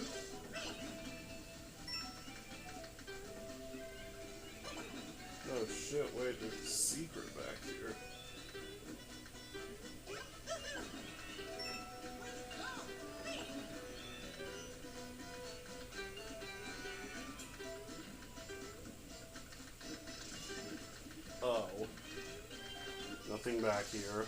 Oh shit, wait, there's a secret back here. Oh. Nothing back here.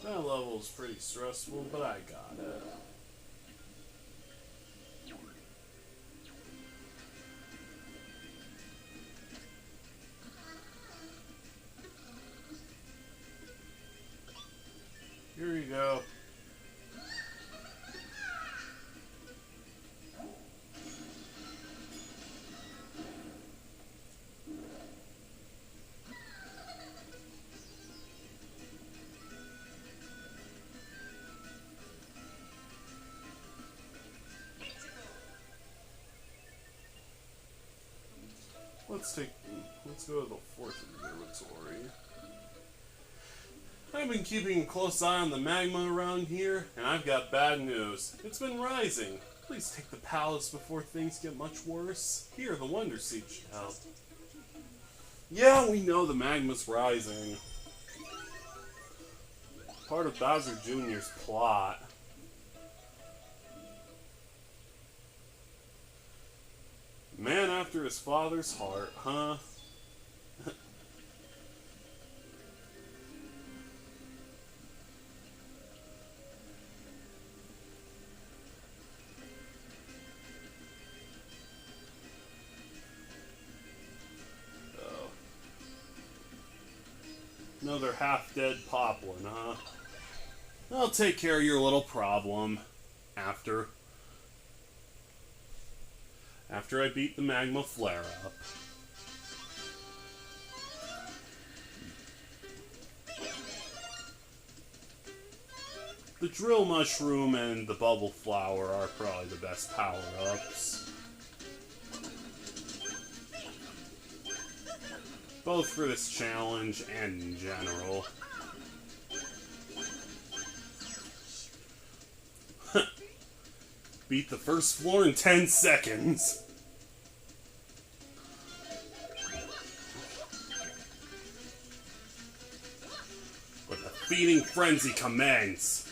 That level's pretty stressful, but I got it. Here you go. Let's go to the fourth observatory. I've been keeping a close eye on the magma around here, and I've got bad news. It's been rising. Please take the palace before things get much worse. Here, the Wonder Seed should help. Yeah, we know the magma's rising. Part of Bowser Jr.'s plot. Man after his father's heart, huh? Oh. Another half-dead poplin, huh? I'll take care of your little problem after I beat the magma flare-up. The the drill mushroom and the bubble flower are probably the best power-ups. Both for this challenge and in general. Beat the first floor in 10 seconds. Let the feeding frenzy commence.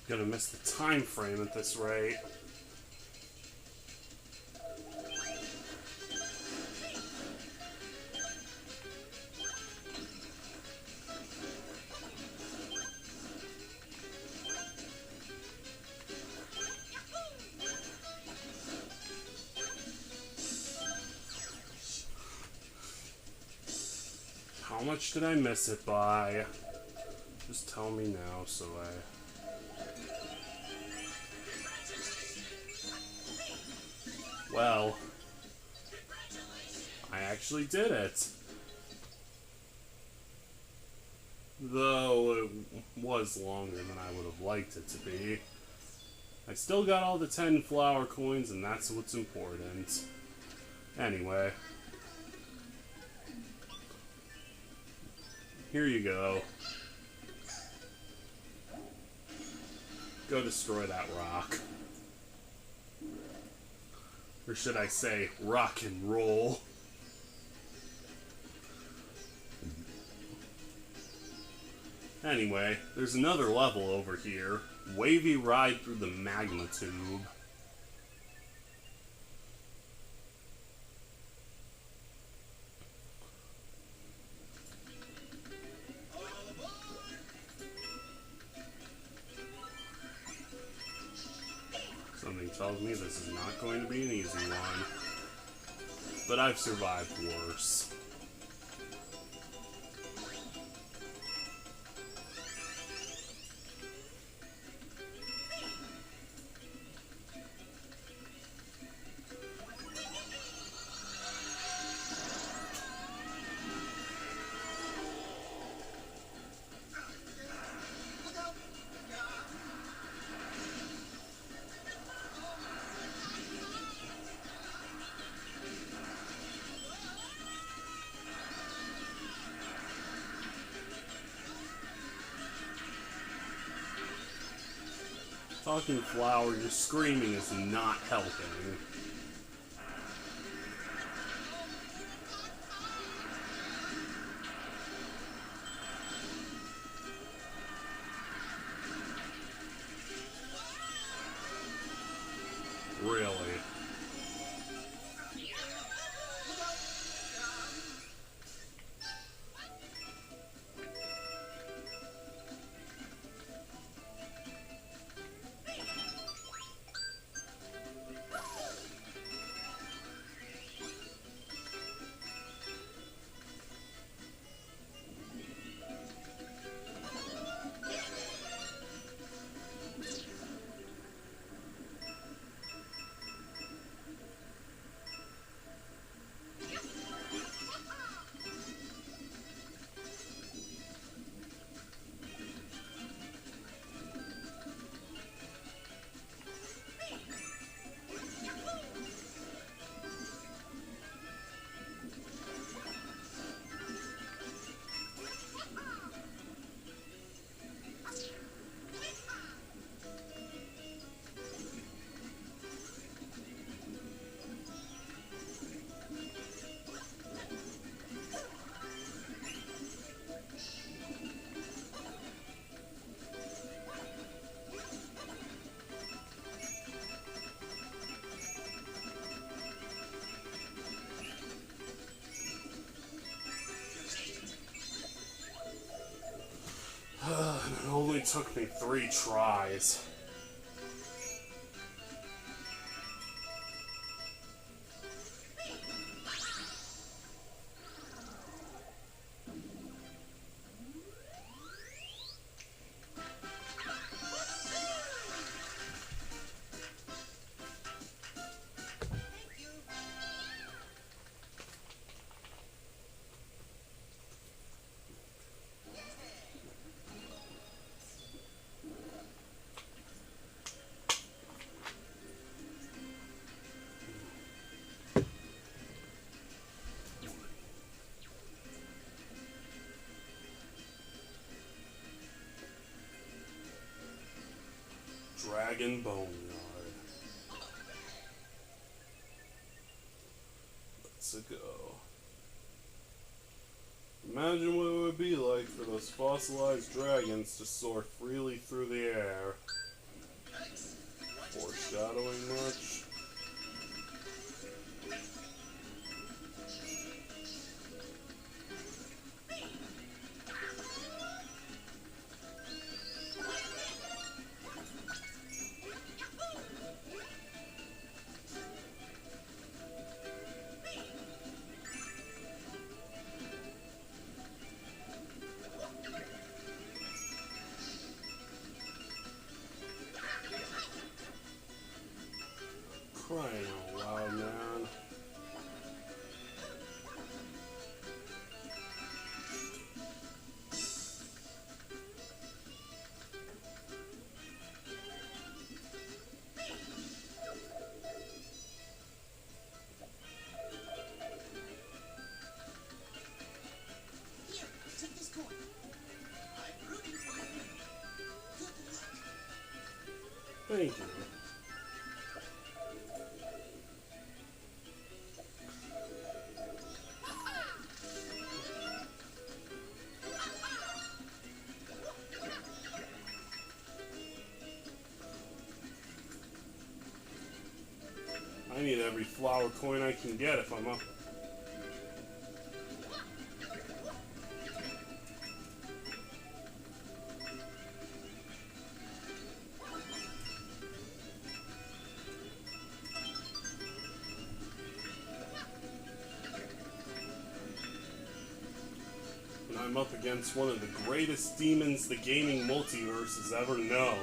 Gonna miss the time frame at this rate. How much did I miss it by? Just tell me now so I... Well, I actually did it. Though it was longer than I would have liked it to be. I still got all the 10 flower coins, and that's what's important. Anyway. Here you go. Go destroy that rock. Or should I say, rock and roll. Anyway, there's another level over here. Wavy ride through the magma tube. Something tells me this is not going to be an easy one. But I've survived worse. Talking flower, your screaming is not helping. Really? took me 3 tries. Dragon Boneyard. Let's go. Imagine what it would be like for those fossilized dragons to soar freely through the air. Foreshadowing much? Crying out loud, man. Here, take this coin. I'm rooting for you. Good luck. Thank you. I need every flower coin I can get if I'm up. And I'm up against one of the greatest demons the gaming multiverse has ever known.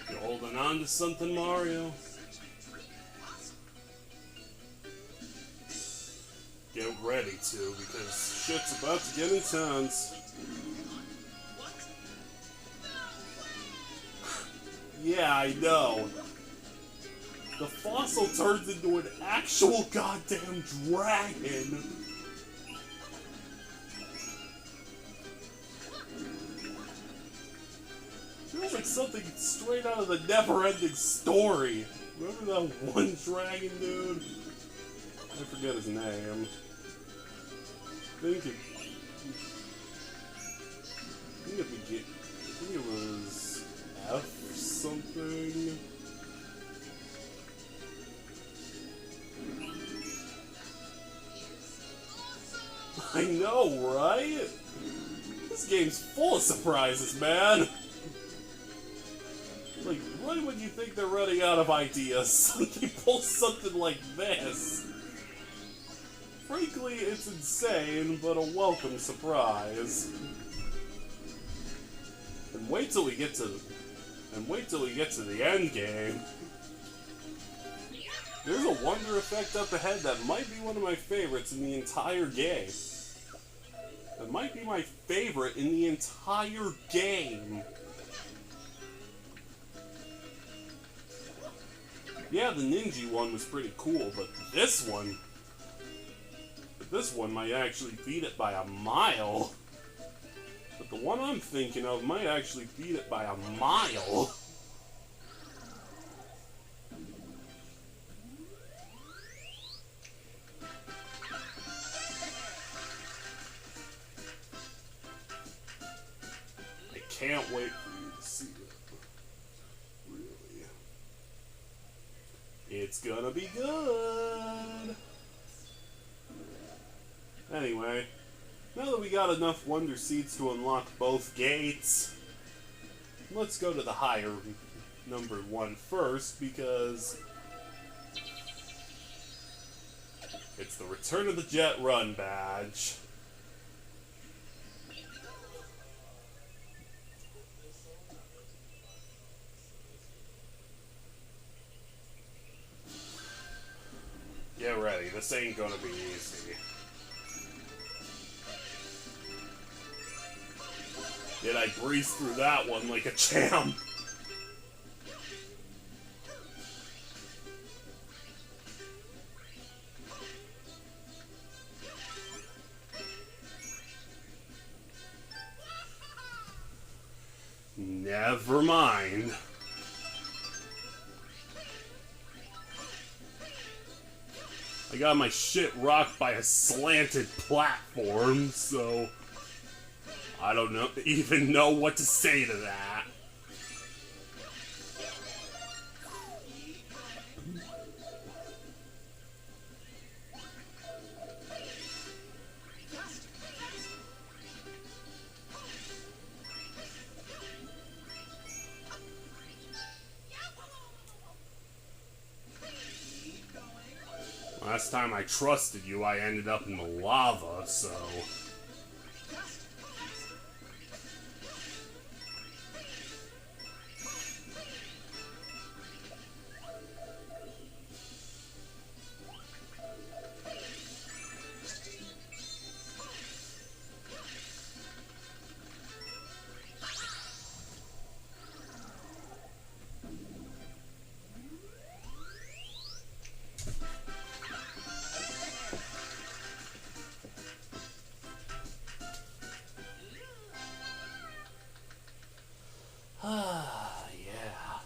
You're holding on to something, Mario. Get ready to, because shit's about to get intense. Yeah, I know. The fossil turns into an actual goddamn dragon. Feels like something straight out of the never-ending story. Remember that one dragon dude? I forget his name. I think it was F something. I know, right? This game's full of surprises, man. Like, when would you think they're running out of ideas? They pull something like this. Frankly, it's insane, but a welcome surprise. And wait till we get to the end game. There's a wonder effect up ahead that might be one of my favorites in the entire game. might be my favorite in the entire game. Yeah, the ninja one was pretty cool, but this one might actually beat it by a mile. But the one I'm thinking of might actually beat it by a mile. I can't wait for you to see it. Really. It's gonna be good. Anyway, now that we got enough Wonder Seeds to unlock both gates, let's go to the higher numbered one first, because it's the Return of the Jet Run badge. Get ready, this ain't gonna be easy. Yet I breezed through that one like a champ. Never mind. I got my shit rocked by a slanted platform, so I don't even know what to say to that. Last time I trusted you, I ended up in the lava, so yeah.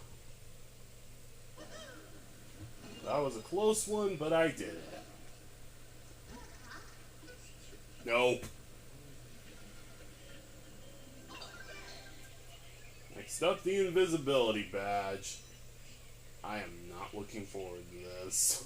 That was a close one, but I did it. Nope. Next up, the invisibility badge. I am not looking forward to this.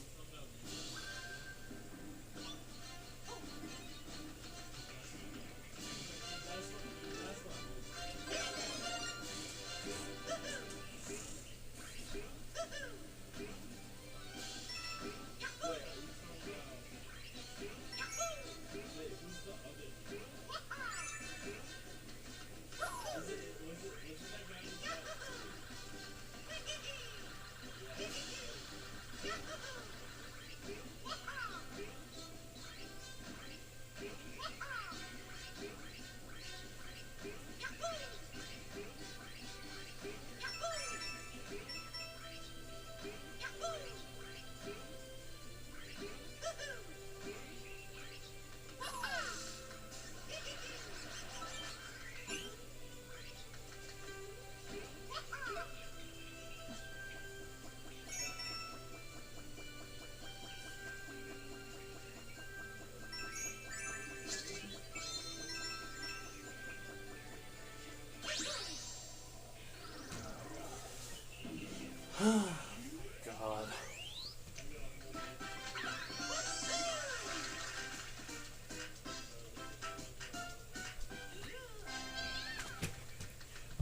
God.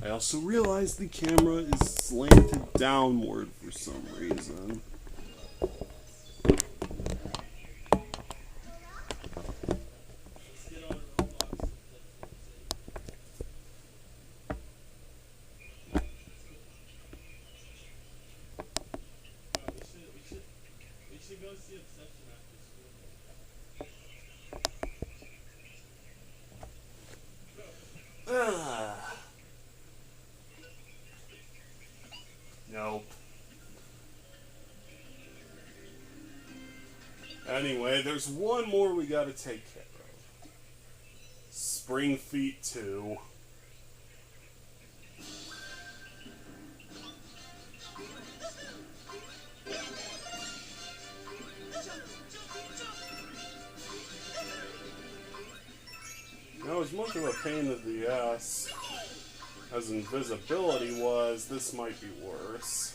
I also realized the camera is slanted downward for some reason. there's one more we gotta take care of. Spring Feet 2. Now, as much of a pain in the ass as invisibility was, this might be worse.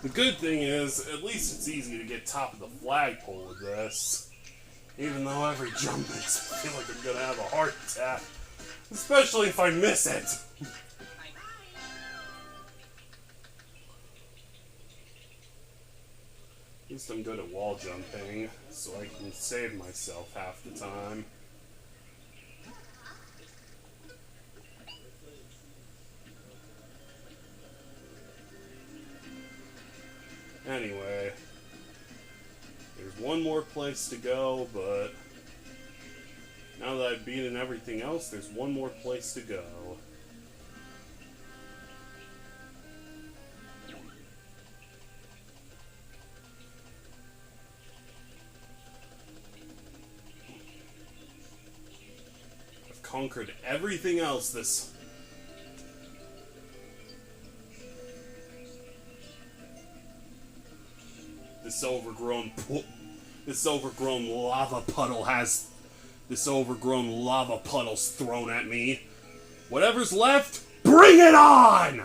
The good thing is, at least it's easy to get top of the flagpole with this. Even though every jump makes me feel like I'm gonna have a heart attack. Especially if I miss it. At least I'm good at wall jumping, so I can save myself half the time. Anyway, there's one more place to go, but now that I've beaten everything else, there's one more place to go. I've conquered everything else this This overgrown lava puddle's thrown at me. Whatever's left, bring it on!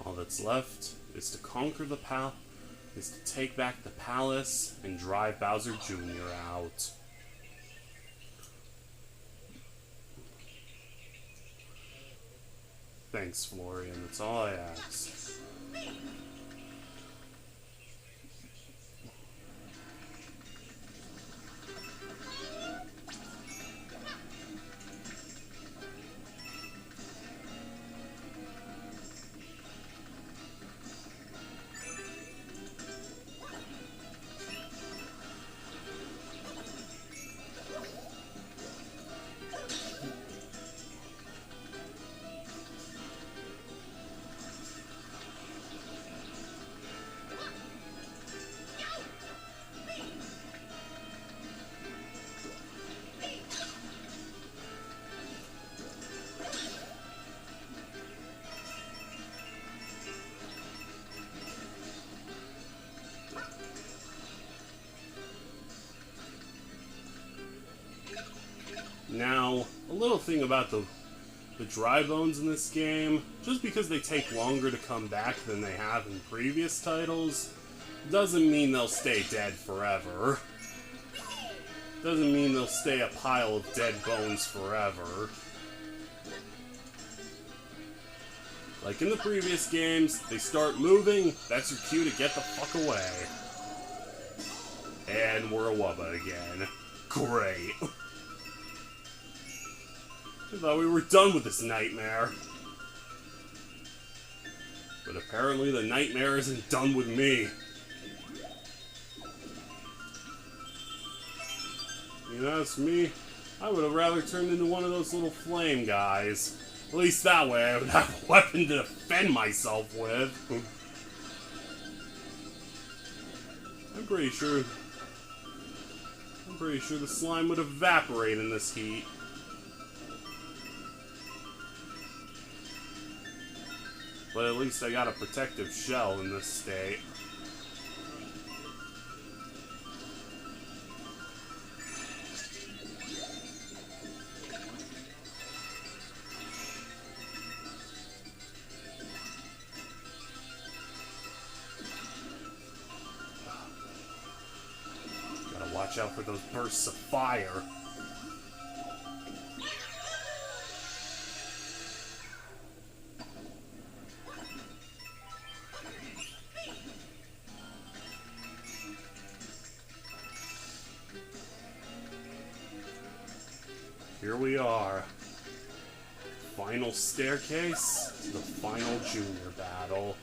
All that's left is to conquer the is to take back the palace and drive Bowser Jr. out. Thanks, Florian. That's all I ask. Now, a little thing about the dry bones in this game, just because they take longer to come back than they have in previous titles, doesn't mean they'll stay dead forever. Doesn't mean they'll stay a pile of dead bones forever. Like in the previous games, they start moving, that's your cue to get the fuck away. And we're a Wubba again. Great. I thought we were done with this nightmare. But apparently the nightmare isn't done with me. You know, it's me. I would have rather turned into one of those little flame guys. At least that way I would have a weapon to defend myself with. I'm pretty sure the slime would evaporate in this heat. But at least I got a protective shell in this state. Gotta watch out for those bursts of fire. Here we are. Final staircase to the final junior battle.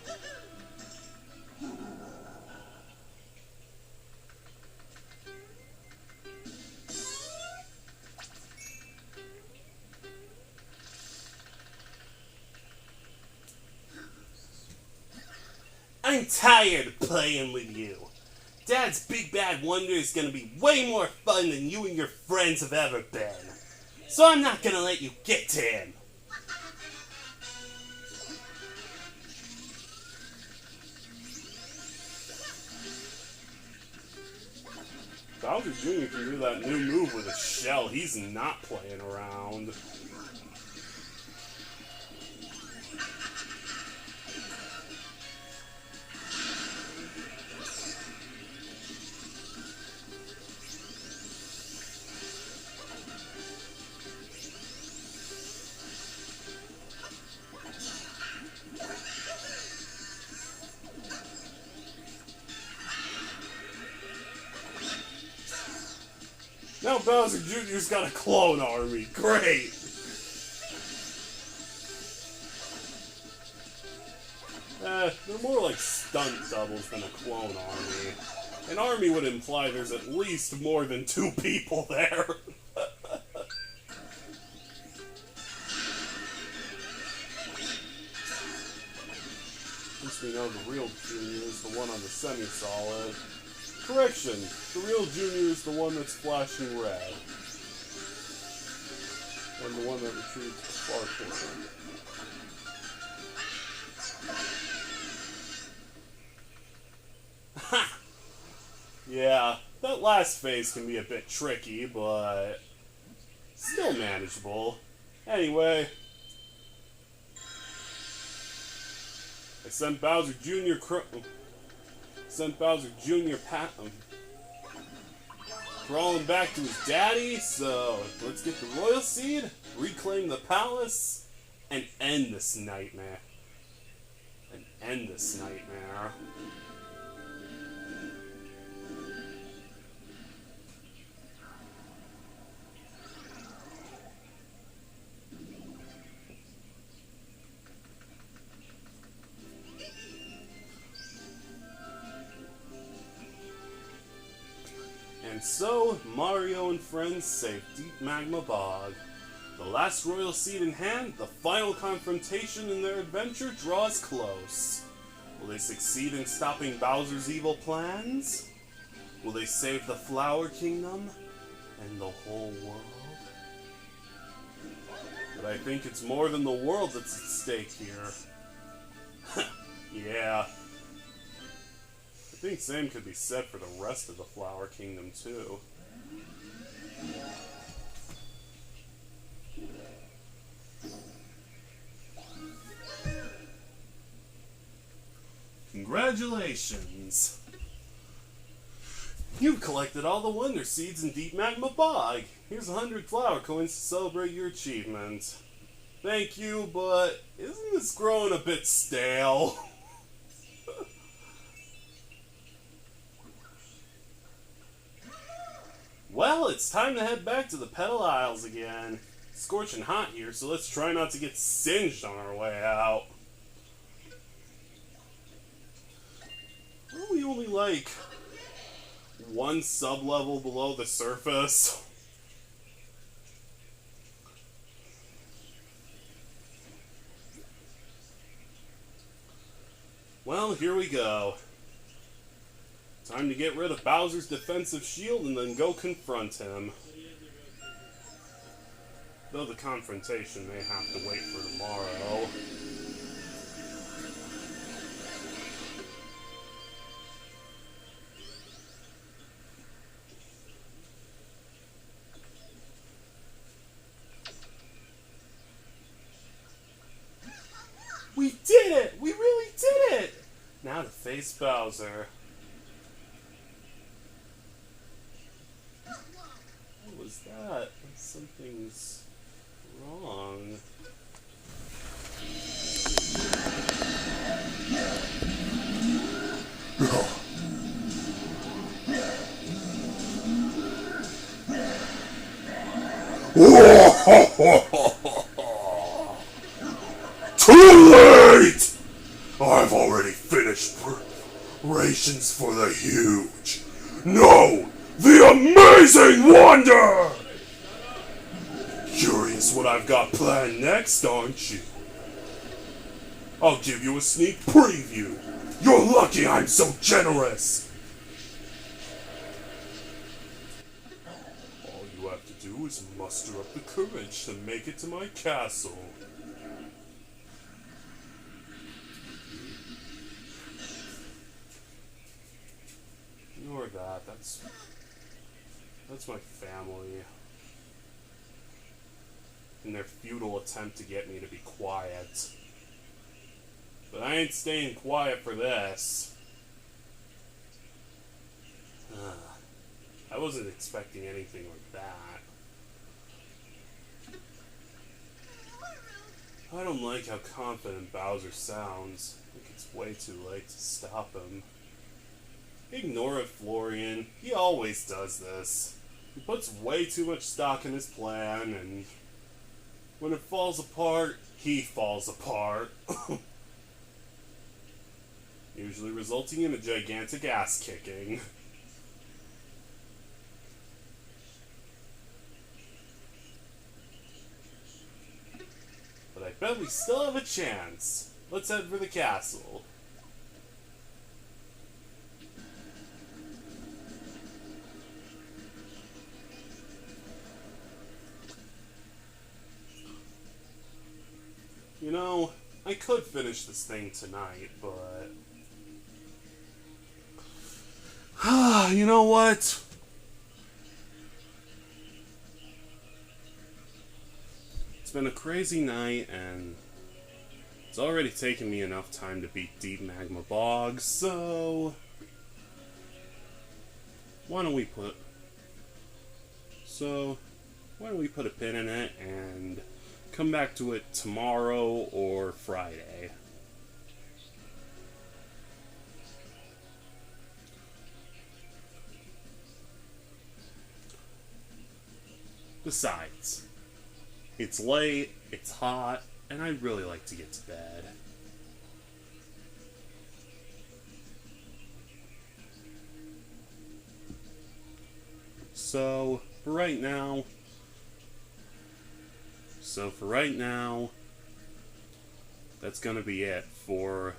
I'm tired of playing with you. Dad's Big Bad Wonder is gonna be way more fun than you and your friends have ever been. So I'm not gonna let you get to him. Bowser Jr. can do that new move with a shell. He's not playing around. Now Bowser Jr.'s got a clone army. Great! They're more like stunt doubles than a clone army. An army would imply there's at least more than 2 people there. At least we know the real Junior is the one on the semi-solid. Correction, the real Junior is the one that's flashing red. And the one that retrieves the far corner. Ha! Yeah, that last phase can be a bit tricky, but still manageable. Anyway, I sent Bowser Jr. Crawling back to his daddy, so let's get the Royal Seed, reclaim the palace, and end this nightmare. And so, Mario and friends save Deep Magma Bog. The last Royal Seed in hand, the final confrontation in their adventure draws close. Will they succeed in stopping Bowser's evil plans? Will they save the Flower Kingdom and the whole world? But I think it's more than the world that's at stake here. Yeah. I think same could be said for the rest of the Flower Kingdom, too. Congratulations! You've collected all the Wonder Seeds in Deep Magma Bog. Here's 100 flower coins to celebrate your achievement. Thank you, but isn't this growing a bit stale? Well, it's time to head back to the Petal Isles again. It's scorching hot here, so let's try not to get singed on our way out. Are we only like one sub-level below the surface? Well, here we go. Time to get rid of Bowser's defensive shield and then go confront him. Though the confrontation may have to wait for tomorrow. Face Bowser. What was that? Something's wrong. Too late! I've already finished preparations for the huge, no, the amazing wonder! Curious what I've got planned next, aren't you? I'll give you a sneak preview. You're lucky I'm so generous. All you have to do is muster up the courage to make it to my castle. Ignore that. That's my family. In their futile attempt to get me to be quiet. But I ain't staying quiet for this. I wasn't expecting anything like that. I don't like how confident Bowser sounds. I think it's way too late to stop him. Ignore it, Florian. He always does this. He puts way too much stock in his plan, and when it falls apart, he falls apart. Usually resulting in a gigantic ass-kicking. But I bet we still have a chance. Let's head for the castle. You know, I could finish this thing tonight, but... you know what? It's been a crazy night, and it's already taken me enough time to beat Deep Magma Bog, so... Why don't we put a pin in it and come back to it tomorrow or Friday. Besides, it's late, it's hot, and I'd really like to get to bed. So, for right now, that's gonna be it for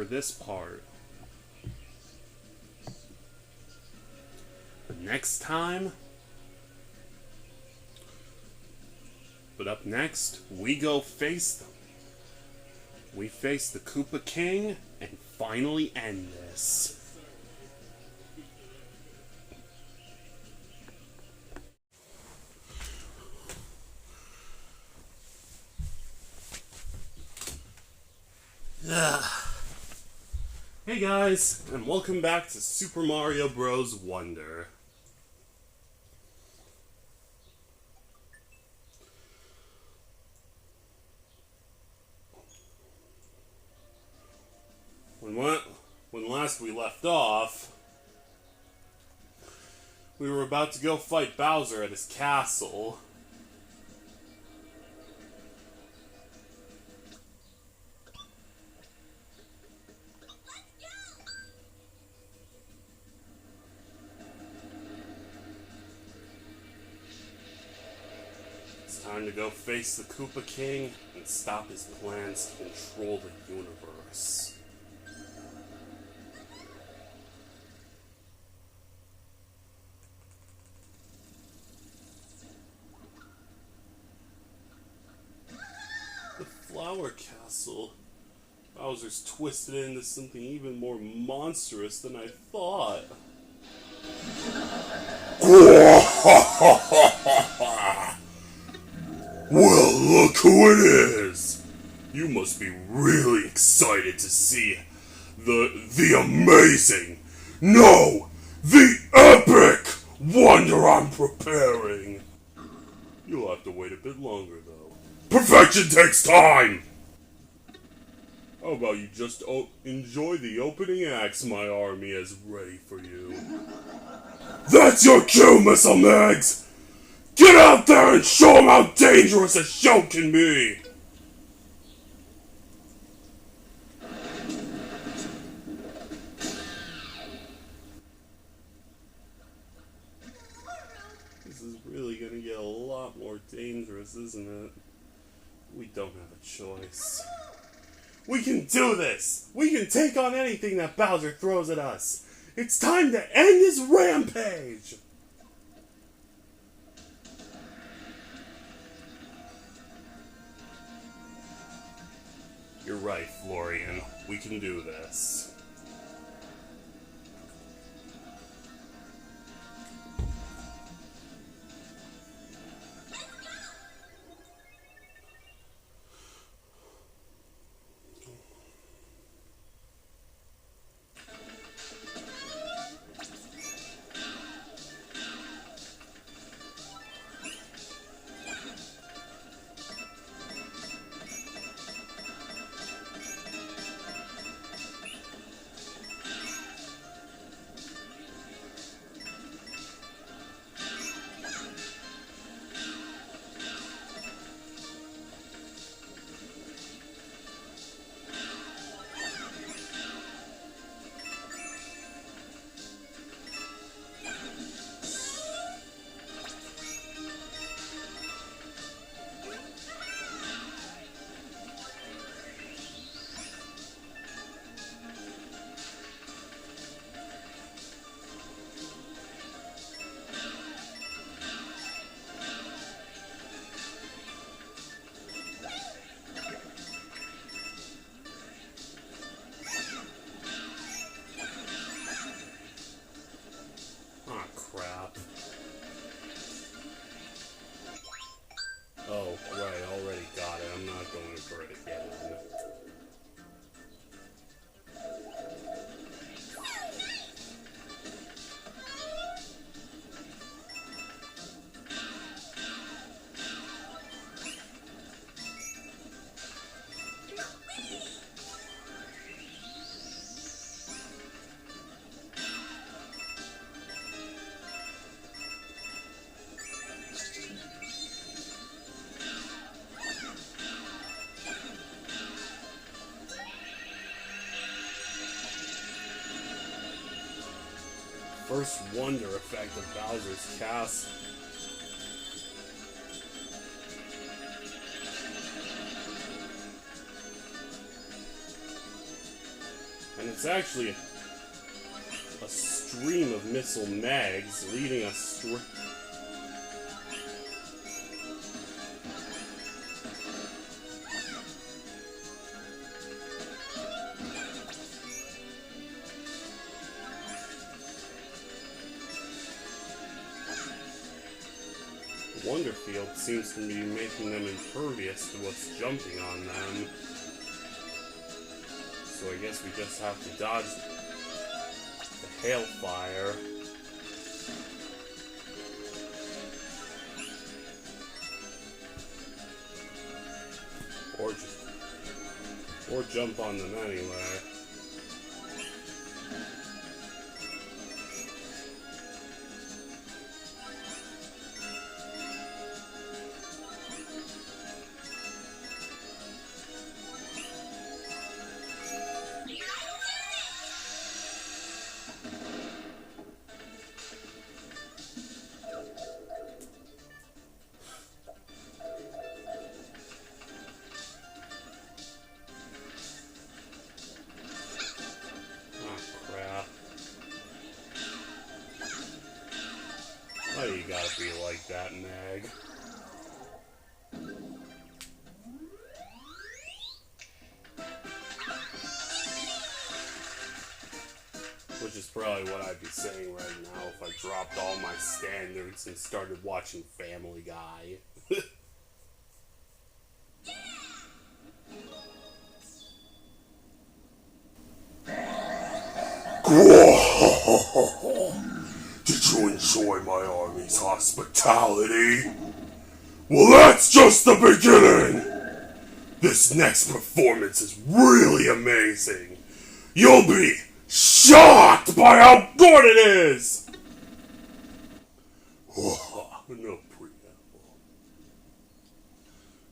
this part. But up next, we go face them. We face the Koopa King and finally end this. Hey guys, and welcome back to Super Mario Bros. Wonder. When last we left off, we were about to go fight Bowser at his castle. It's time to go face the Koopa King and stop his plans to control the universe. The Flower Castle. Bowser's twisted into something even more monstrous than I thought. Well, look who it is! You must be really excited to see the amazing, no, the epic wonder I'm preparing. You'll have to wait a bit longer, though. Perfection takes time! How about you just enjoy the opening acts my army has ready for you? That's your cue, Missile Megs! Get out there and show them how dangerous a show can be! This is really gonna get a lot more dangerous, isn't it? We don't have a choice. We can do this! We can take on anything that Bowser throws at us! It's time to end this rampage! You're right, Florian. We can do this. Oh, right, already got it. I'm not going for it again. First wonder effect of Bowser's Castle. And it's actually a stream of missile mags leading us straight. Wonderfield seems to be making them impervious to what's jumping on them. So I guess we just have to dodge the hailfire. Or jump on them anyway. Why do you gotta be like that, Meg? Which is probably what I'd be saying right now if I dropped all my standards and started watching Family Guy. Did you enjoy my army's hospitality? Well, that's just the beginning! This next performance is really amazing! You'll be shocked by how good it is! No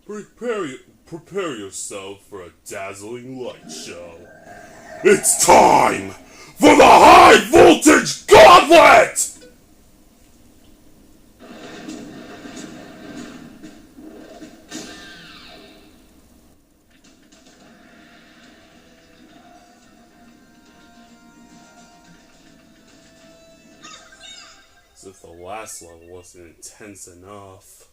preamble. Prepare yourself for a dazzling light show. It's time for the high voltage gauntlet! As if the last level wasn't intense enough.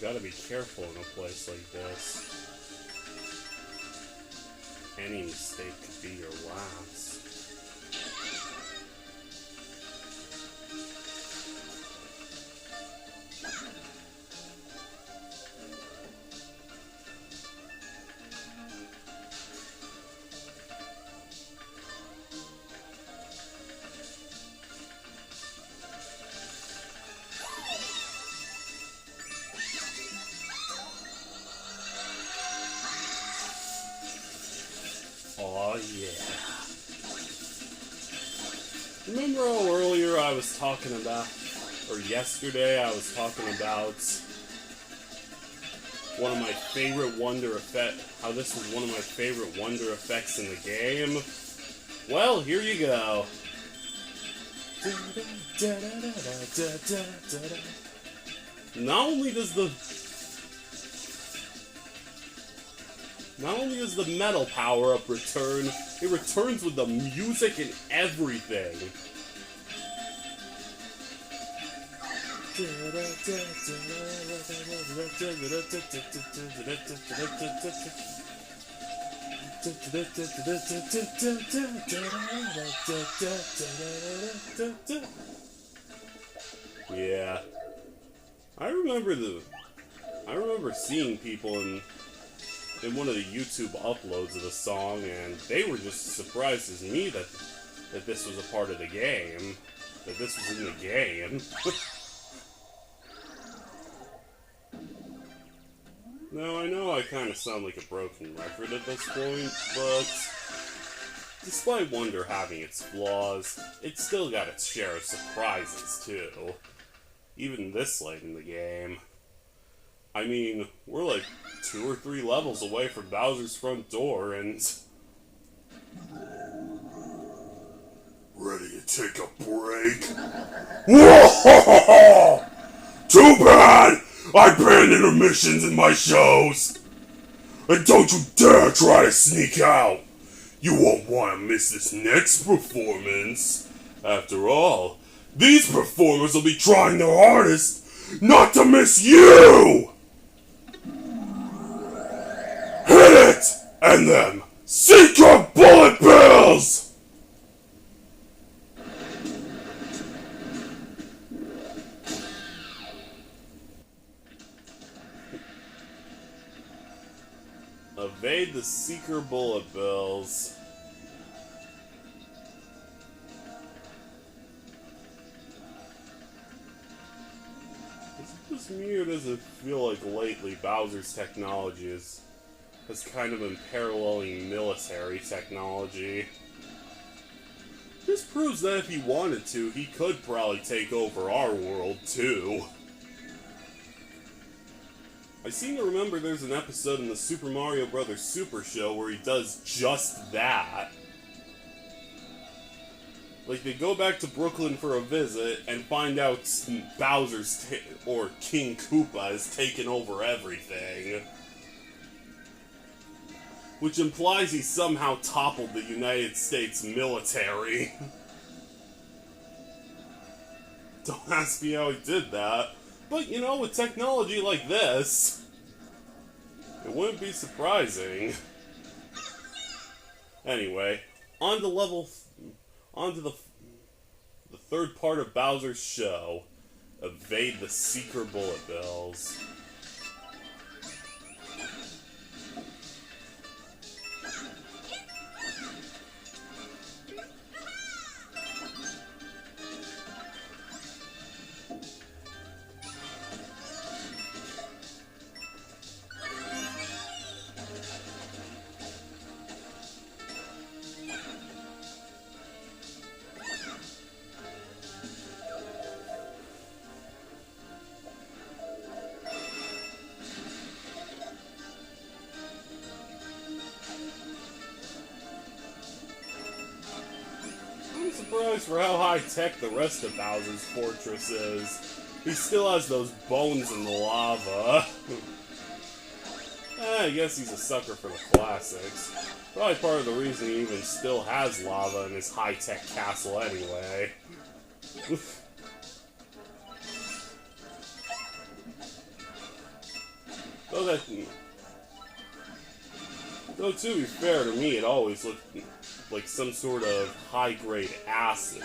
Gotta be careful in a place like this. Any mistake could be your last. Aw, yeah. Remember how earlier I was talking about, or yesterday I was talking about one of my favorite wonder effects, how this was one of my favorite wonder effects in the game? Well, here you go. Not only does the metal power-up return, it returns with the music and everything. Yeah. I remember seeing people in one of the YouTube uploads of the song, and they were just as surprised as me that this was a part of the game. That this was in the game. Now, I know I kind of sound like a broken record at this point, but despite Wonder having its flaws, it's still got its share of surprises, too. Even this late in the game. I mean, we're like 2 or 3 levels away from Bowser's front door, and... Ready to take a break? Whoa! Too bad! I banned intermissions in my shows! And don't you dare try to sneak out! You won't want to miss this next performance. After all, these performers will be trying their hardest not to miss you! Hit it! and them secret bullet bills! Evade the Seeker bullet bills. This Mew doesn't feel like lately Bowser's technology has kind of been paralleling military technology. This proves that if he wanted to, he could probably take over our world too. I seem to remember there's an episode in the Super Mario Bros. Super Show where he does just that. Like, they go back to Brooklyn for a visit and find out Bowser's or King Koopa has taken over everything. Which implies he somehow toppled the United States military. Don't ask me how he did that. But, you know, with technology like this, it wouldn't be surprising. Anyway, on to the third part of Bowser's show. Evade the secret bullet bills. Surprised for how high-tech the rest of Bowser's fortress is. He still has those bones in the lava. I guess he's a sucker for the classics. Probably part of the reason he even still has lava in his high-tech castle anyway. Though to be fair to me, it always looked like some sort of high-grade acid.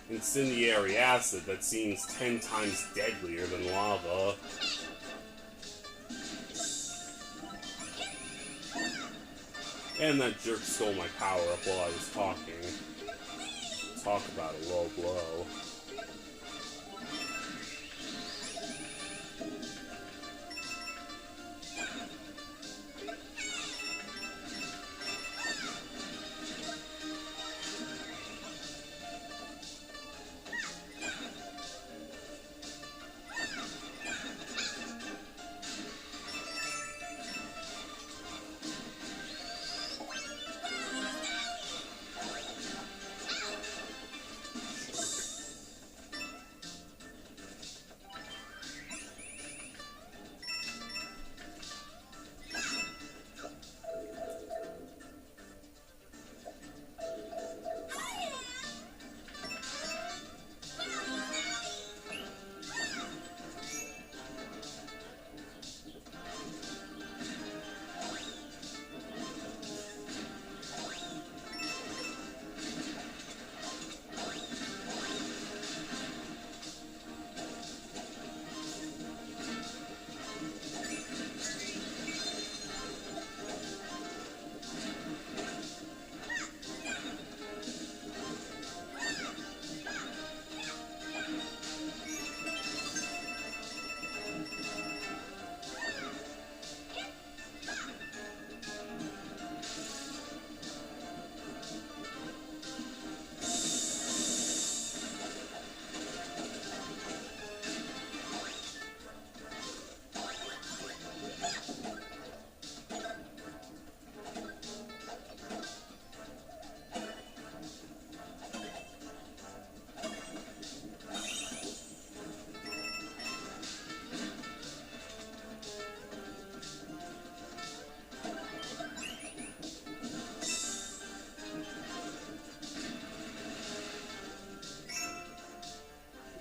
Incendiary acid that seems 10 times deadlier than lava. And that jerk stole my power-up while I was talking. Talk about a low blow.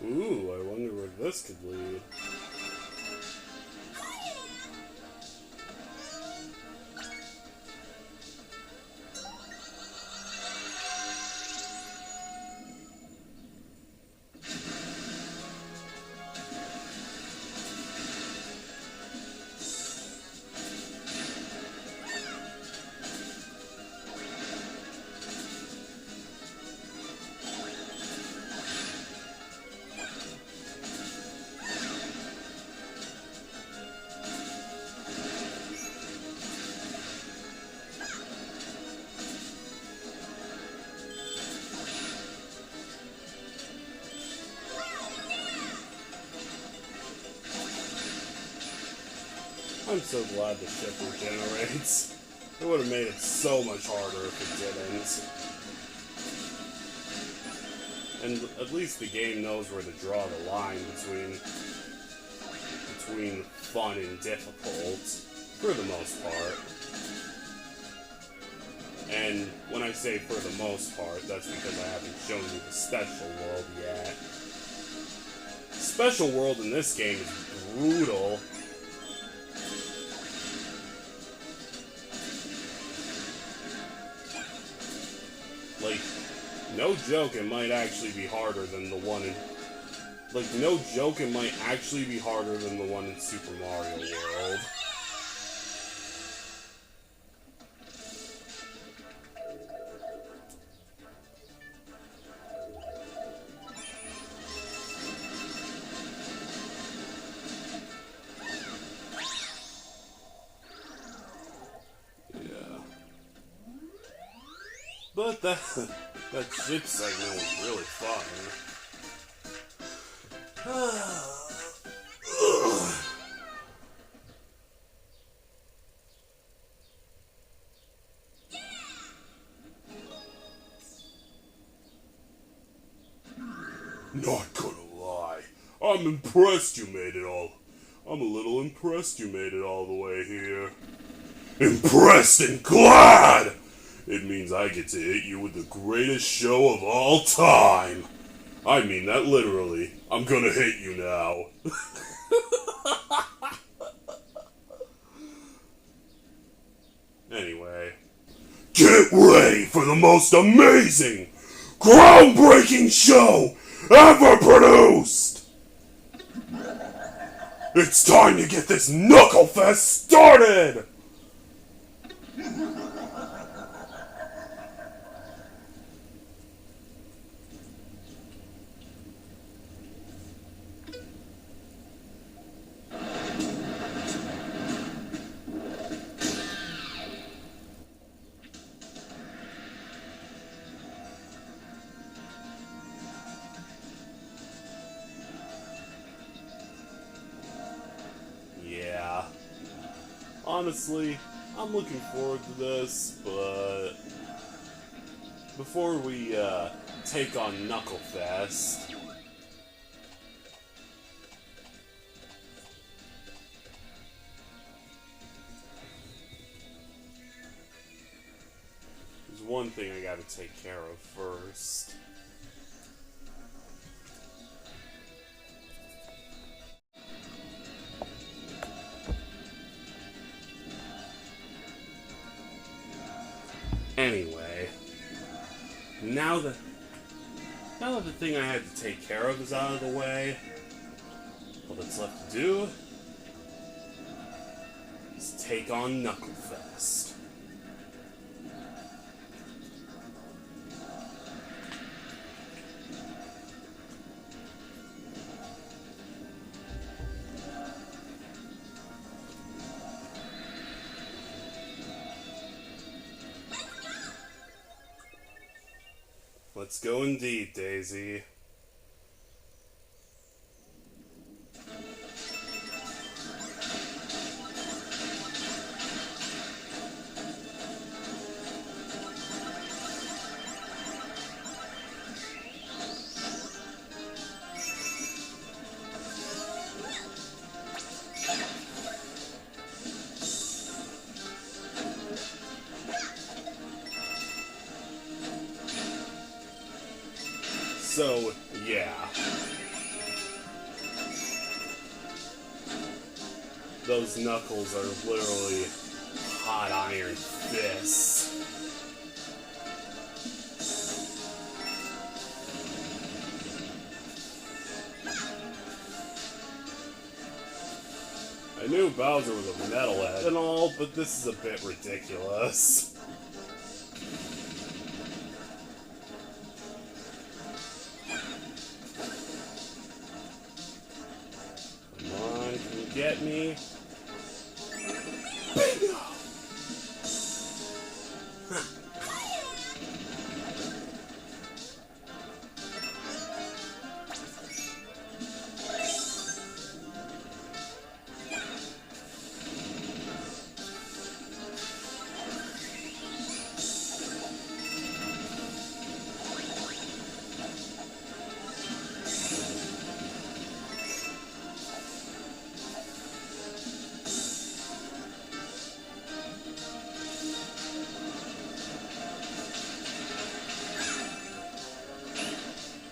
Ooh, I wonder where this could lead. I'm so glad the ship regenerates. It would have made it so much harder if it didn't. And at least the game knows where to draw the line between fun and difficult, for the most part. And when I say for the most part, that's because I haven't shown you the special world yet. Special world in this game is brutal. Like, no joke, it might actually be harder than the one in... Like, no joke, it might actually be harder than the one in Super Mario World. But that ship segment was really fun. Not gonna lie, I'm impressed you made it all. I'm a little impressed you made it all the way here. Impressed and glad! It means I get to hit you with the greatest show of all time. I mean that literally. I'm gonna hit you now. Anyway. Get ready for the most amazing, groundbreaking show ever produced! It's time to get this Knucklefest started! Yeah. Honestly, I'm looking forward to this, but before we take on Knucklefest, there's one thing I gotta take care of first. Anyway, now that the thing I had to take care of is out of the way, all that's left to do is take on Knucklefest. Let's go indeed, Daisy. So, yeah. Those knuckles are literally hot iron fists. I knew Bowser was a metalhead and all, but this is a bit ridiculous. Get me. Bingo!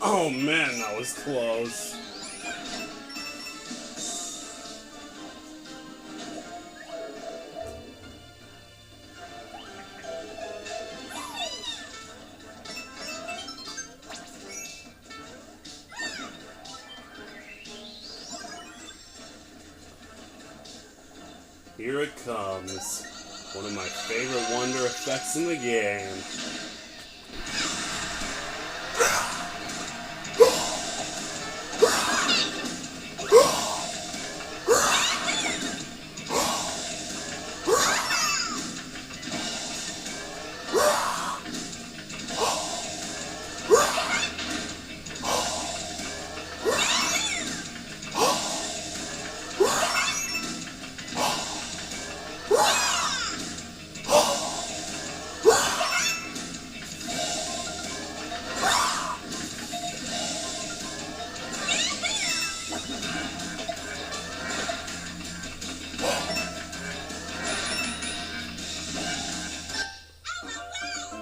Oh man, that was close. Here it comes. One of my favorite wonder effects in the game.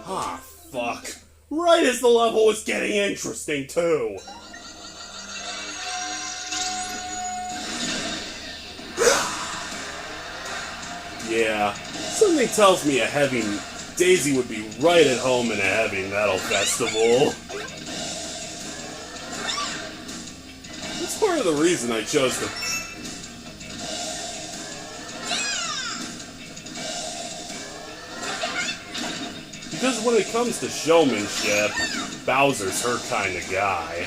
Ah, fuck. Right as the level was getting interesting, too. Yeah, something tells me a heavy Daisy would be right at home in a heavy metal festival. That's part of the reason I chose to... Because when it comes to showmanship, Bowser's her kind of guy. I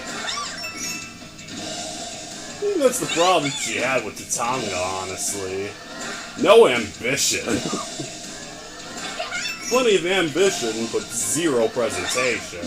think that's the problem she had with Tatanga, honestly. No ambition. Plenty of ambition, but zero presentation.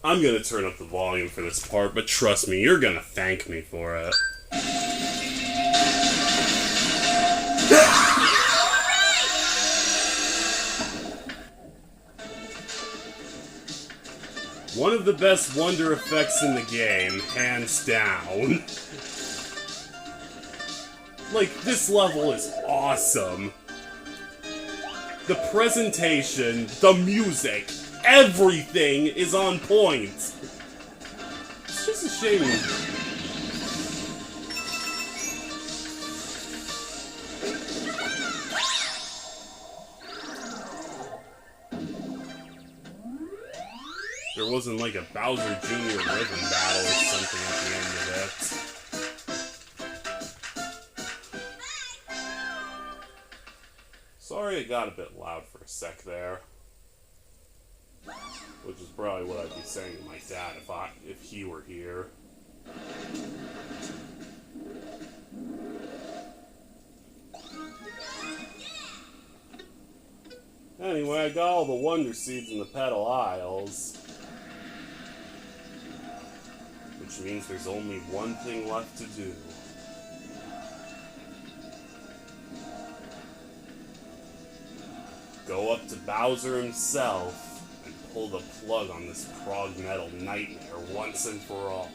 I'm gonna turn up the volume for this part, but trust me, you're gonna thank me for it. One of the best wonder effects in the game, hands down. Like, this level is awesome. The presentation, the music, everything is on point. It's just a shame. There wasn't like a Bowser Jr. rhythm battle or something at the end of it. Sorry it got a bit loud for a sec there. Which is probably what I'd be saying to my dad if he were here. Anyway, I got all the Wonder Seeds in the Petal Isles. Which means there's only one thing left to do. Go up to Bowser himself and pull the plug on this prog metal nightmare once and for all.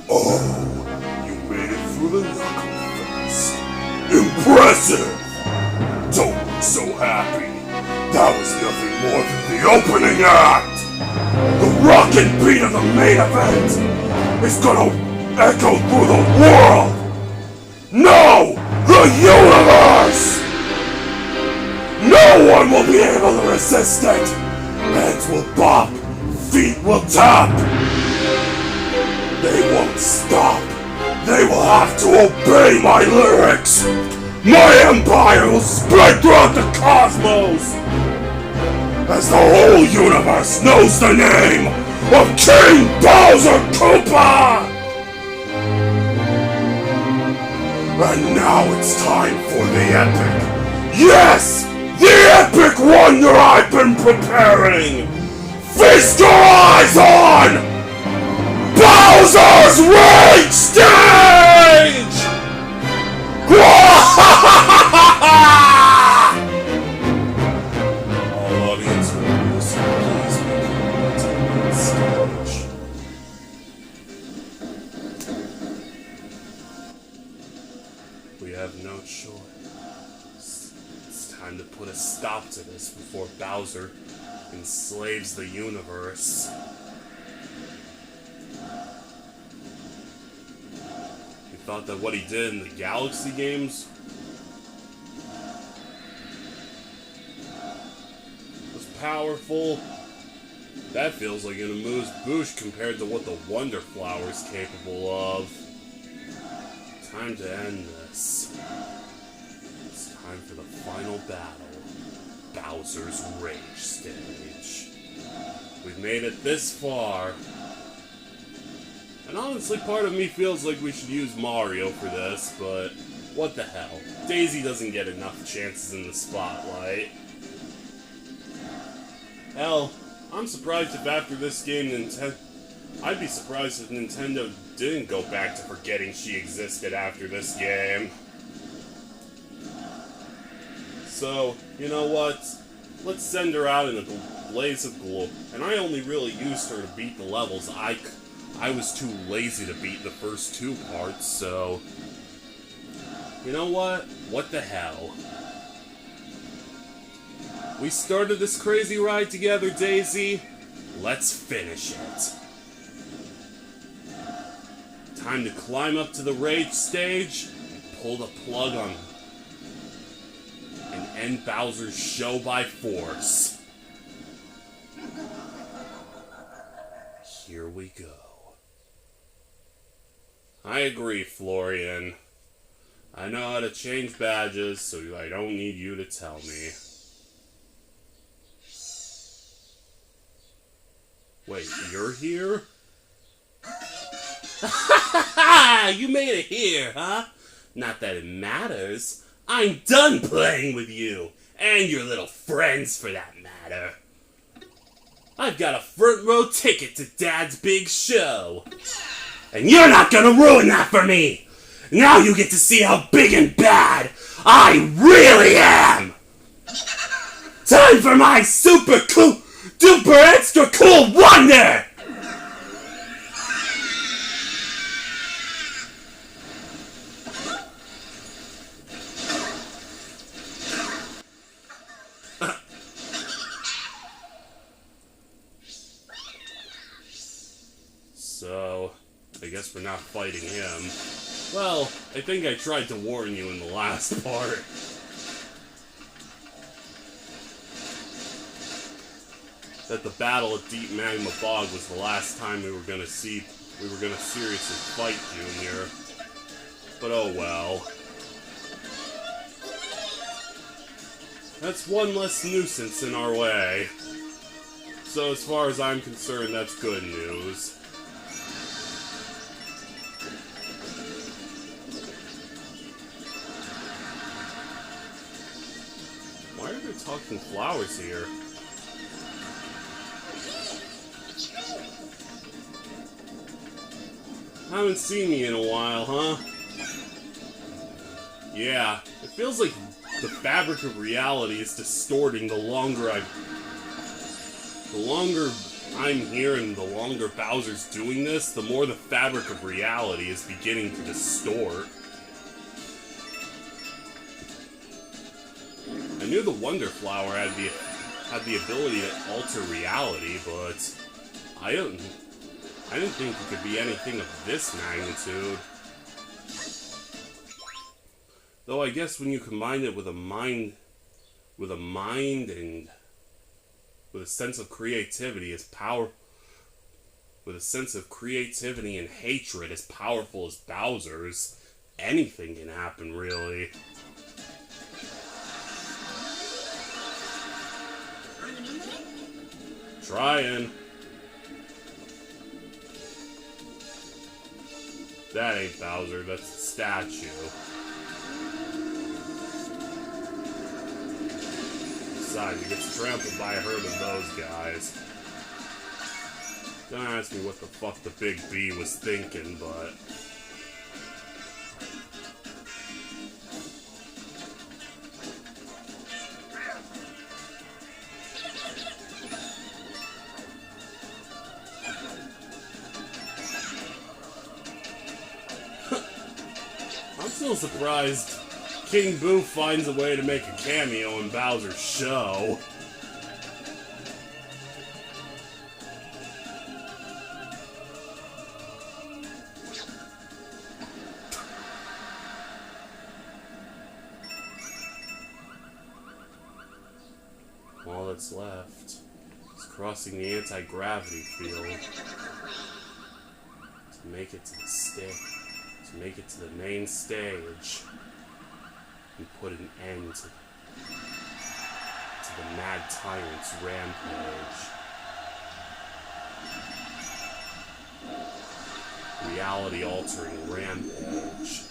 Oh, the knuckle fist. Impressive! Don't look so happy. That was nothing more than the opening act! The rocket beat of the main event is gonna echo through the world! No! The universe! No one will be able to resist it! Heads will bop, feet will tap! They won't stop! They will have to obey my lyrics! My empire will spread throughout the cosmos! As the whole universe knows the name of King Bowser Koopa! And now it's time for the epic. Yes! The epic wonder I've been preparing! Feast your eyes on Bowser's Rage Stage! All audience members, please welcome to the stage. We have no choice. It's time to put a stop to this before Bowser enslaves the universe. You thought that what he did in the Galaxy games was powerful? That feels like an amuse-bouche compared to what the Wonder Flower's capable of. Time to end this. It's time for the final battle. Bowser's Rage Stage. We've made it this far. And honestly, part of me feels like we should use Mario for this, but what the hell. Daisy doesn't get enough chances in the spotlight. Hell, I'm surprised if after this game I'd be surprised if Nintendo didn't go back to forgetting she existed after this game. So, you know what? Let's send her out in a blaze of glory. And I only really used her to beat the levels. I was too lazy to beat the first two parts, so... You know what? What the hell? We started this crazy ride together, Daisy. Let's finish it. Time to climb up to the Rage Stage and pull the plug on and end Bowser's show by force. Here we go. I agree, Florian. I know how to change badges, so I don't need you to tell me. Wait, you're here? You made it here, huh? Not that it matters. I'm done playing with you. And your little friends, for that matter. I've got a front row ticket to Dad's big show. And you're not gonna ruin that for me! Now you get to see how big and bad I really am! Time for my super cool, duper extra cool wonder! So, I guess we're not fighting him. Well, I think I tried to warn you in the last part. That the battle at Deep Magma Bog was the last time we were gonna seriously fight Junior. But oh well. That's one less nuisance in our way. So as far as I'm concerned, that's good news. Why are there talking flowers here? Haven't seen me in a while, huh? Yeah, it feels like the fabric of reality is distorting the longer I'm here and the longer Bowser's doing this, the more the fabric of reality is beginning to distort. I knew the Wonder Flower had the ability to alter reality, but I didn't think it could be anything of this magnitude. Though I guess when you combine it with a mind and with a sense of creativity with a sense of creativity and hatred as powerful as Bowser's, anything can happen, really. Trying. That ain't Bowser, that's a statue. Besides, he gets trampled by a herd of those guys. Don't ask me what the fuck the Big B was thinking, but... I'm still surprised King Boo finds a way to make a cameo in Bowser's show. All that's left is crossing the anti-gravity field to make it to the the main stage and put an end to the Mad Tyrant's rampage. Reality-altering rampage.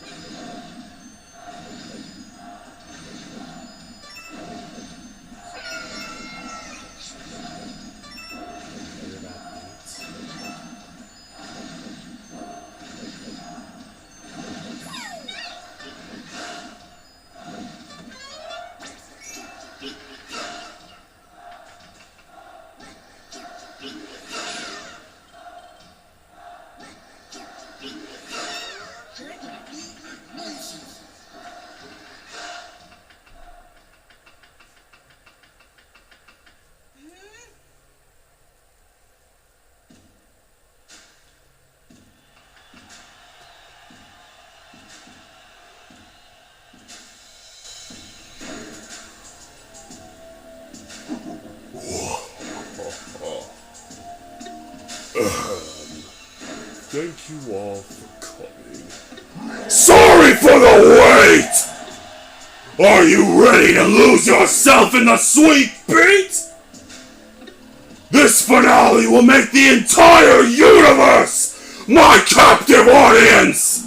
Thank you all for coming. Sorry for the wait! Are you ready to lose yourself in the sweet beat? This finale will make the entire universe my captive audience!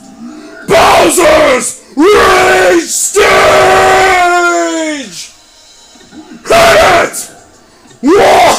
Bowser's Rage Stage! Hit it! Whoa!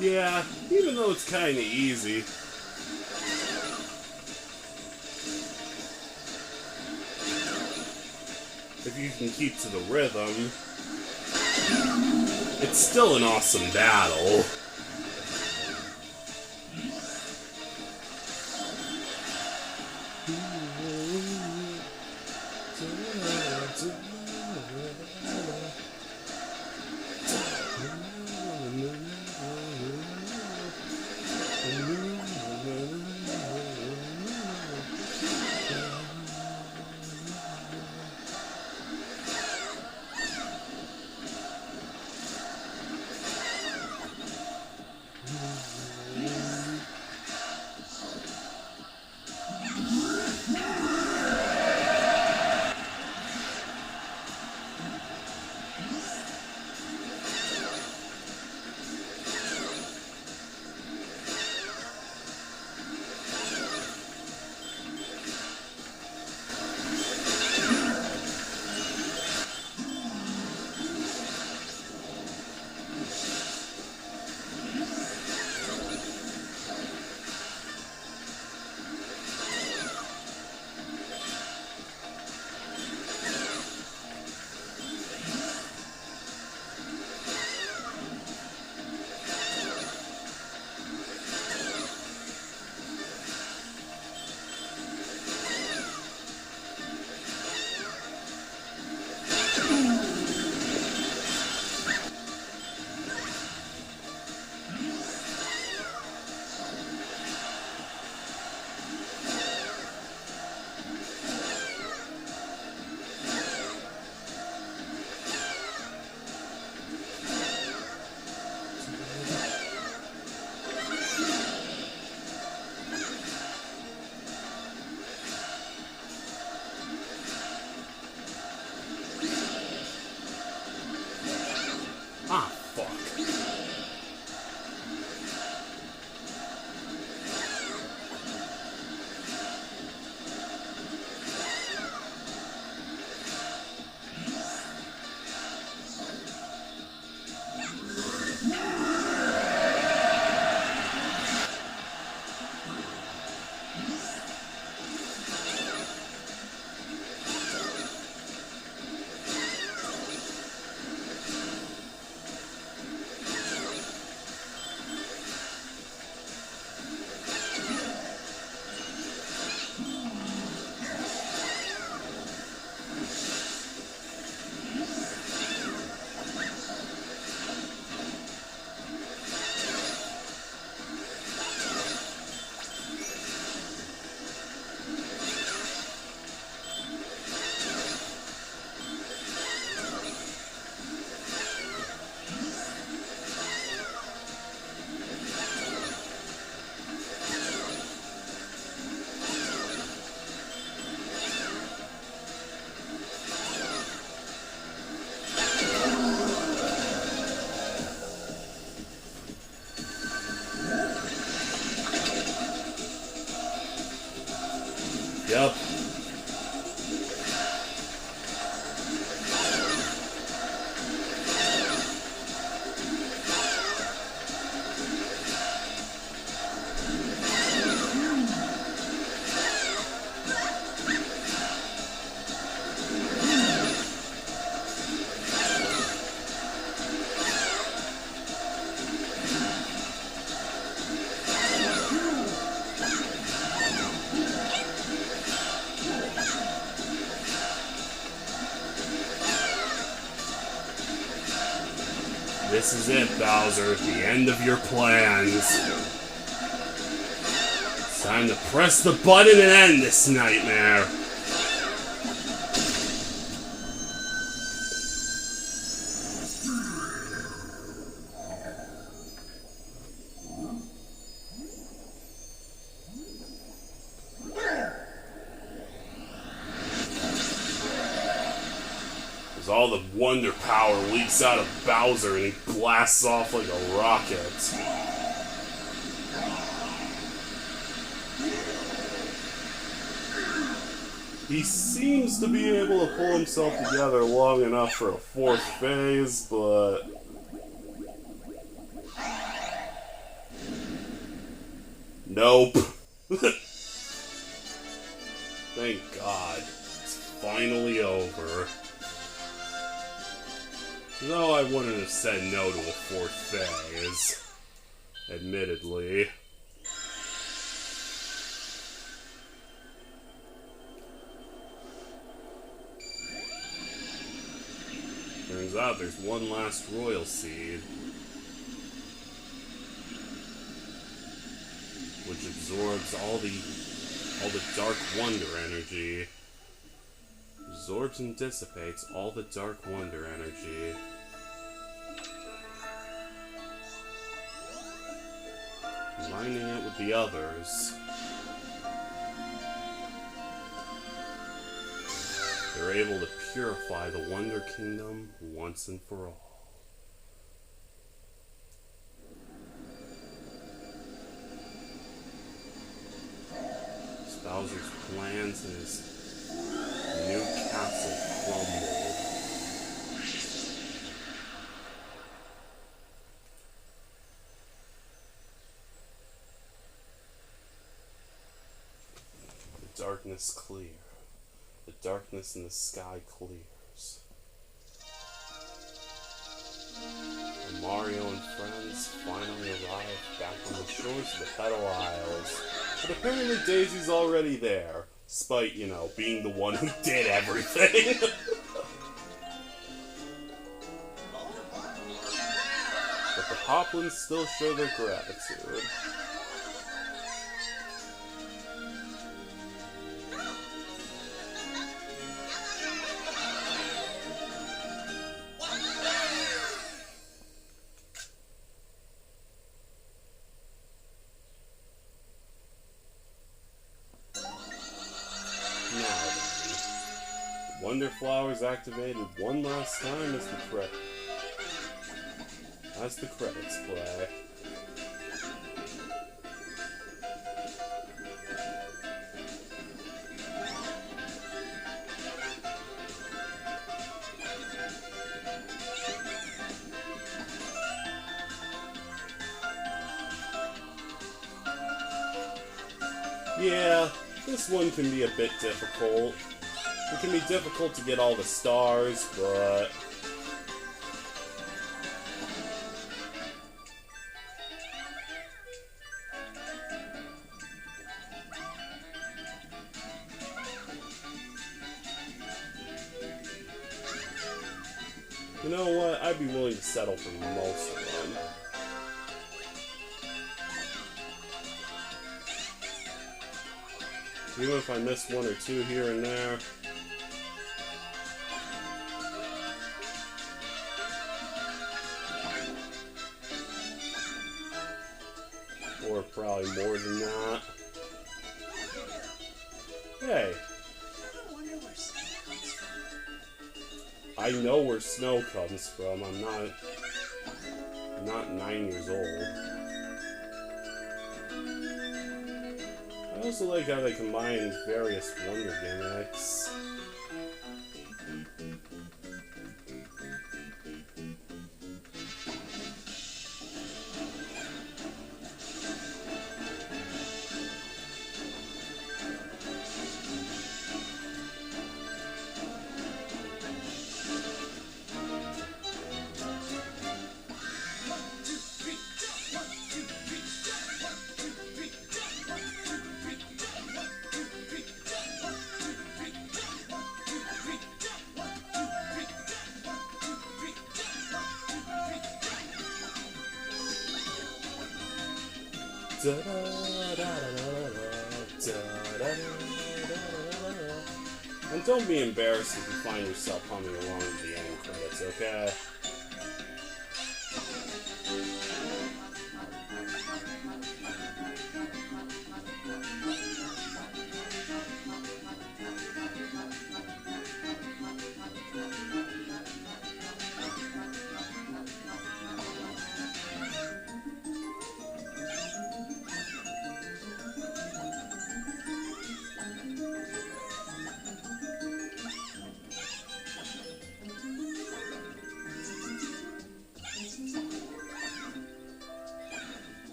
Yeah, even though it's kinda easy. If you can keep to the rhythm, it's still an awesome battle. This is it, Bowser. The end of your plans. It's time to press the button and end this nightmare. As all the wonder power leaks out of Bowser and he blasts off like a rocket. He seems to be able to pull himself together long enough for a fourth phase, but... Nope. Thank God. It's finally over. Though I wouldn't have said no to a fourth phase. Admittedly. Turns out there's one last royal seed, which absorbs all the dark wonder energy. Absorbs and dissipates all the dark wonder energy. Combining it with the others, they're able to purify the Wonder Kingdom once and for all. As Bowser's plans and his new castle crumble. The darkness clear. The darkness in the sky clears. And Mario and friends finally arrive back on the shores of the Petal Isles. But apparently Daisy's already there, despite, you know, being the one who did everything. But the Hoplins still show their gratitude. Wonder Flowers activated one last time as the credits play. Yeah, this one can be a bit difficult. It can be difficult to get all the stars, but... You know what? I'd be willing to settle for most of them. Even if I miss one or two here and there. Or probably more than that. Hey. I know where snow comes from. I'm not 9 years old. I also like how they combine various wonder gimmicks. And don't be embarrassed if you find yourself humming along to the end credits, okay?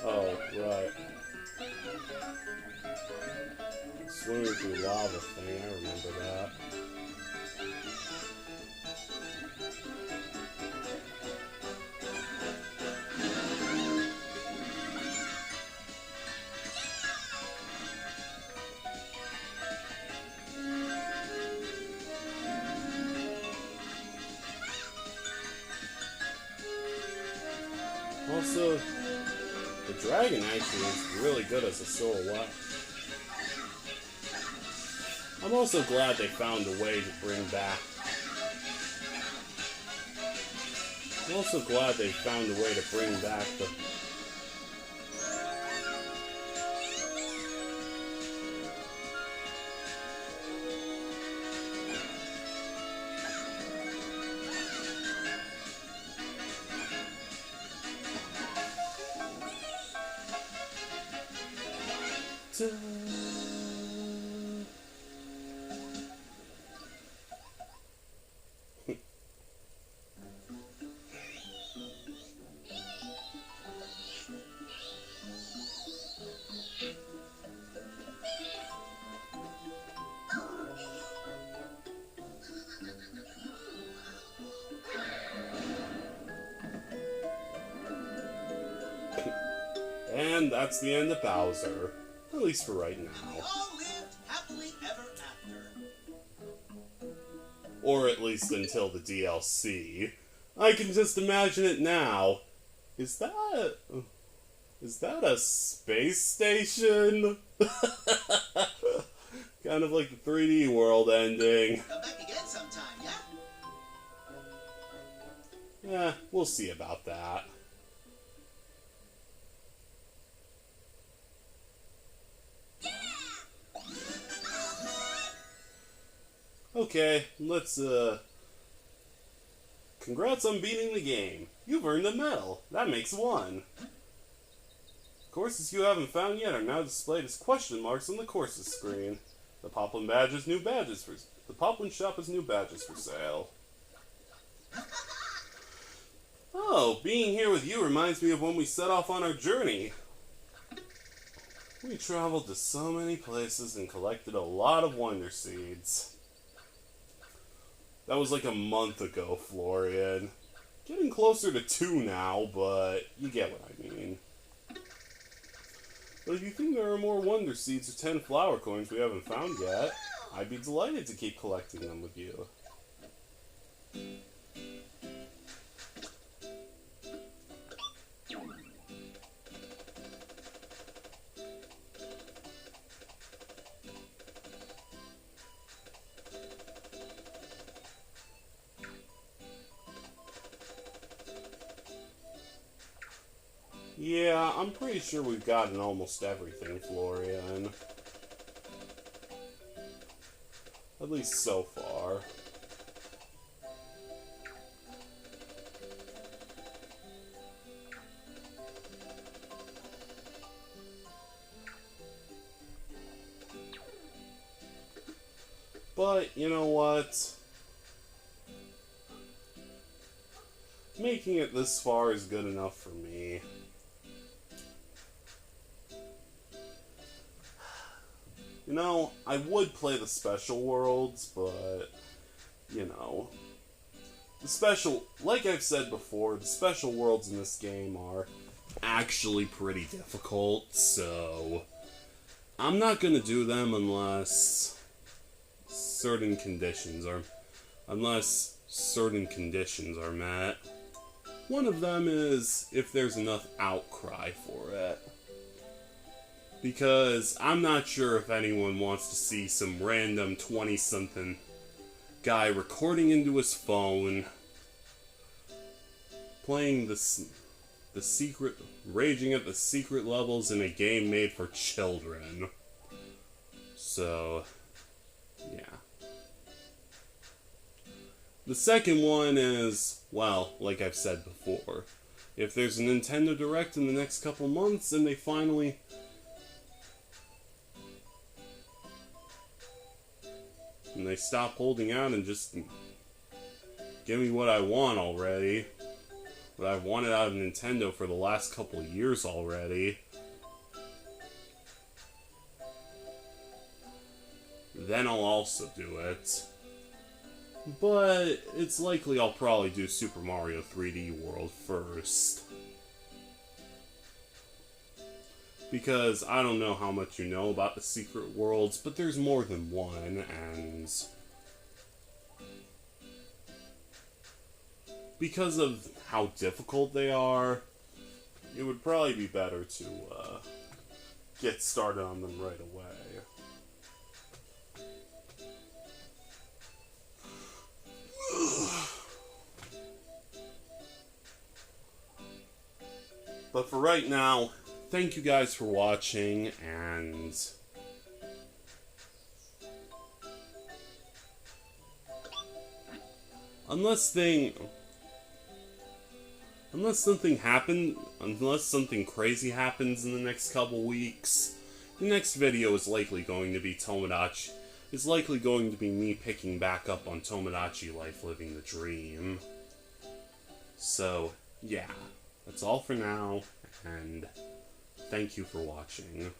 Oh, right. Swimming through lava thing, I remember that. Also, the dragon actually is really good as a silhouette. I'm also glad they found a way to bring back... I'm also glad they found a way to bring back the... And that's the end of Bowser. At least for right now. All lived happily ever after. Or at least until the DLC. I can just imagine it now. Is that a space station? Kind of like the 3D world ending. Come back again sometime, yeah? Yeah, we'll see about that. Okay, let's, Congrats on beating the game. You've earned a medal. That makes 1. Courses you haven't found yet are now displayed as question marks on the courses screen. The Poplin shop has new badges for sale. Oh, being here with you reminds me of when we set off on our journey. We traveled to so many places and collected a lot of wonder seeds. That was like a month ago, Florian. Getting closer to 2 now, but you get what I mean. But if you think there are more wonder seeds or 10 flower coins we haven't found yet, I'd be delighted to keep collecting them with you. Yeah, I'm pretty sure we've gotten almost everything, Florian. At least so far. But, you know what? Making it this far is good enough for me. You know, I would play the special worlds, but, you know, like I've said before, the special worlds in this game are actually pretty difficult, so I'm not gonna do them unless certain conditions are met. One of them is if there's enough outcry for it. Because I'm not sure if anyone wants to see some random 20-something guy recording into his phone, playing raging at the secret levels in a game made for children. So, yeah. The second one is, well, like I've said before, if there's a Nintendo Direct in the next couple months and they finally stop holding out and just give me what I want already. What I've wanted out of Nintendo for the last couple of years already. Then I'll also do it. But it's likely I'll probably do Super Mario 3D World first. Because I don't know how much you know about the secret worlds, but there's more than one, and because of how difficult they are, it would probably be better to get started on them right away. But for right now, thank you guys for watching, and unless something crazy happens in the next couple weeks, the next video is likely going to be me picking back up on Tomodachi Life Living the Dream. So, yeah, that's all for now, and thank you for watching.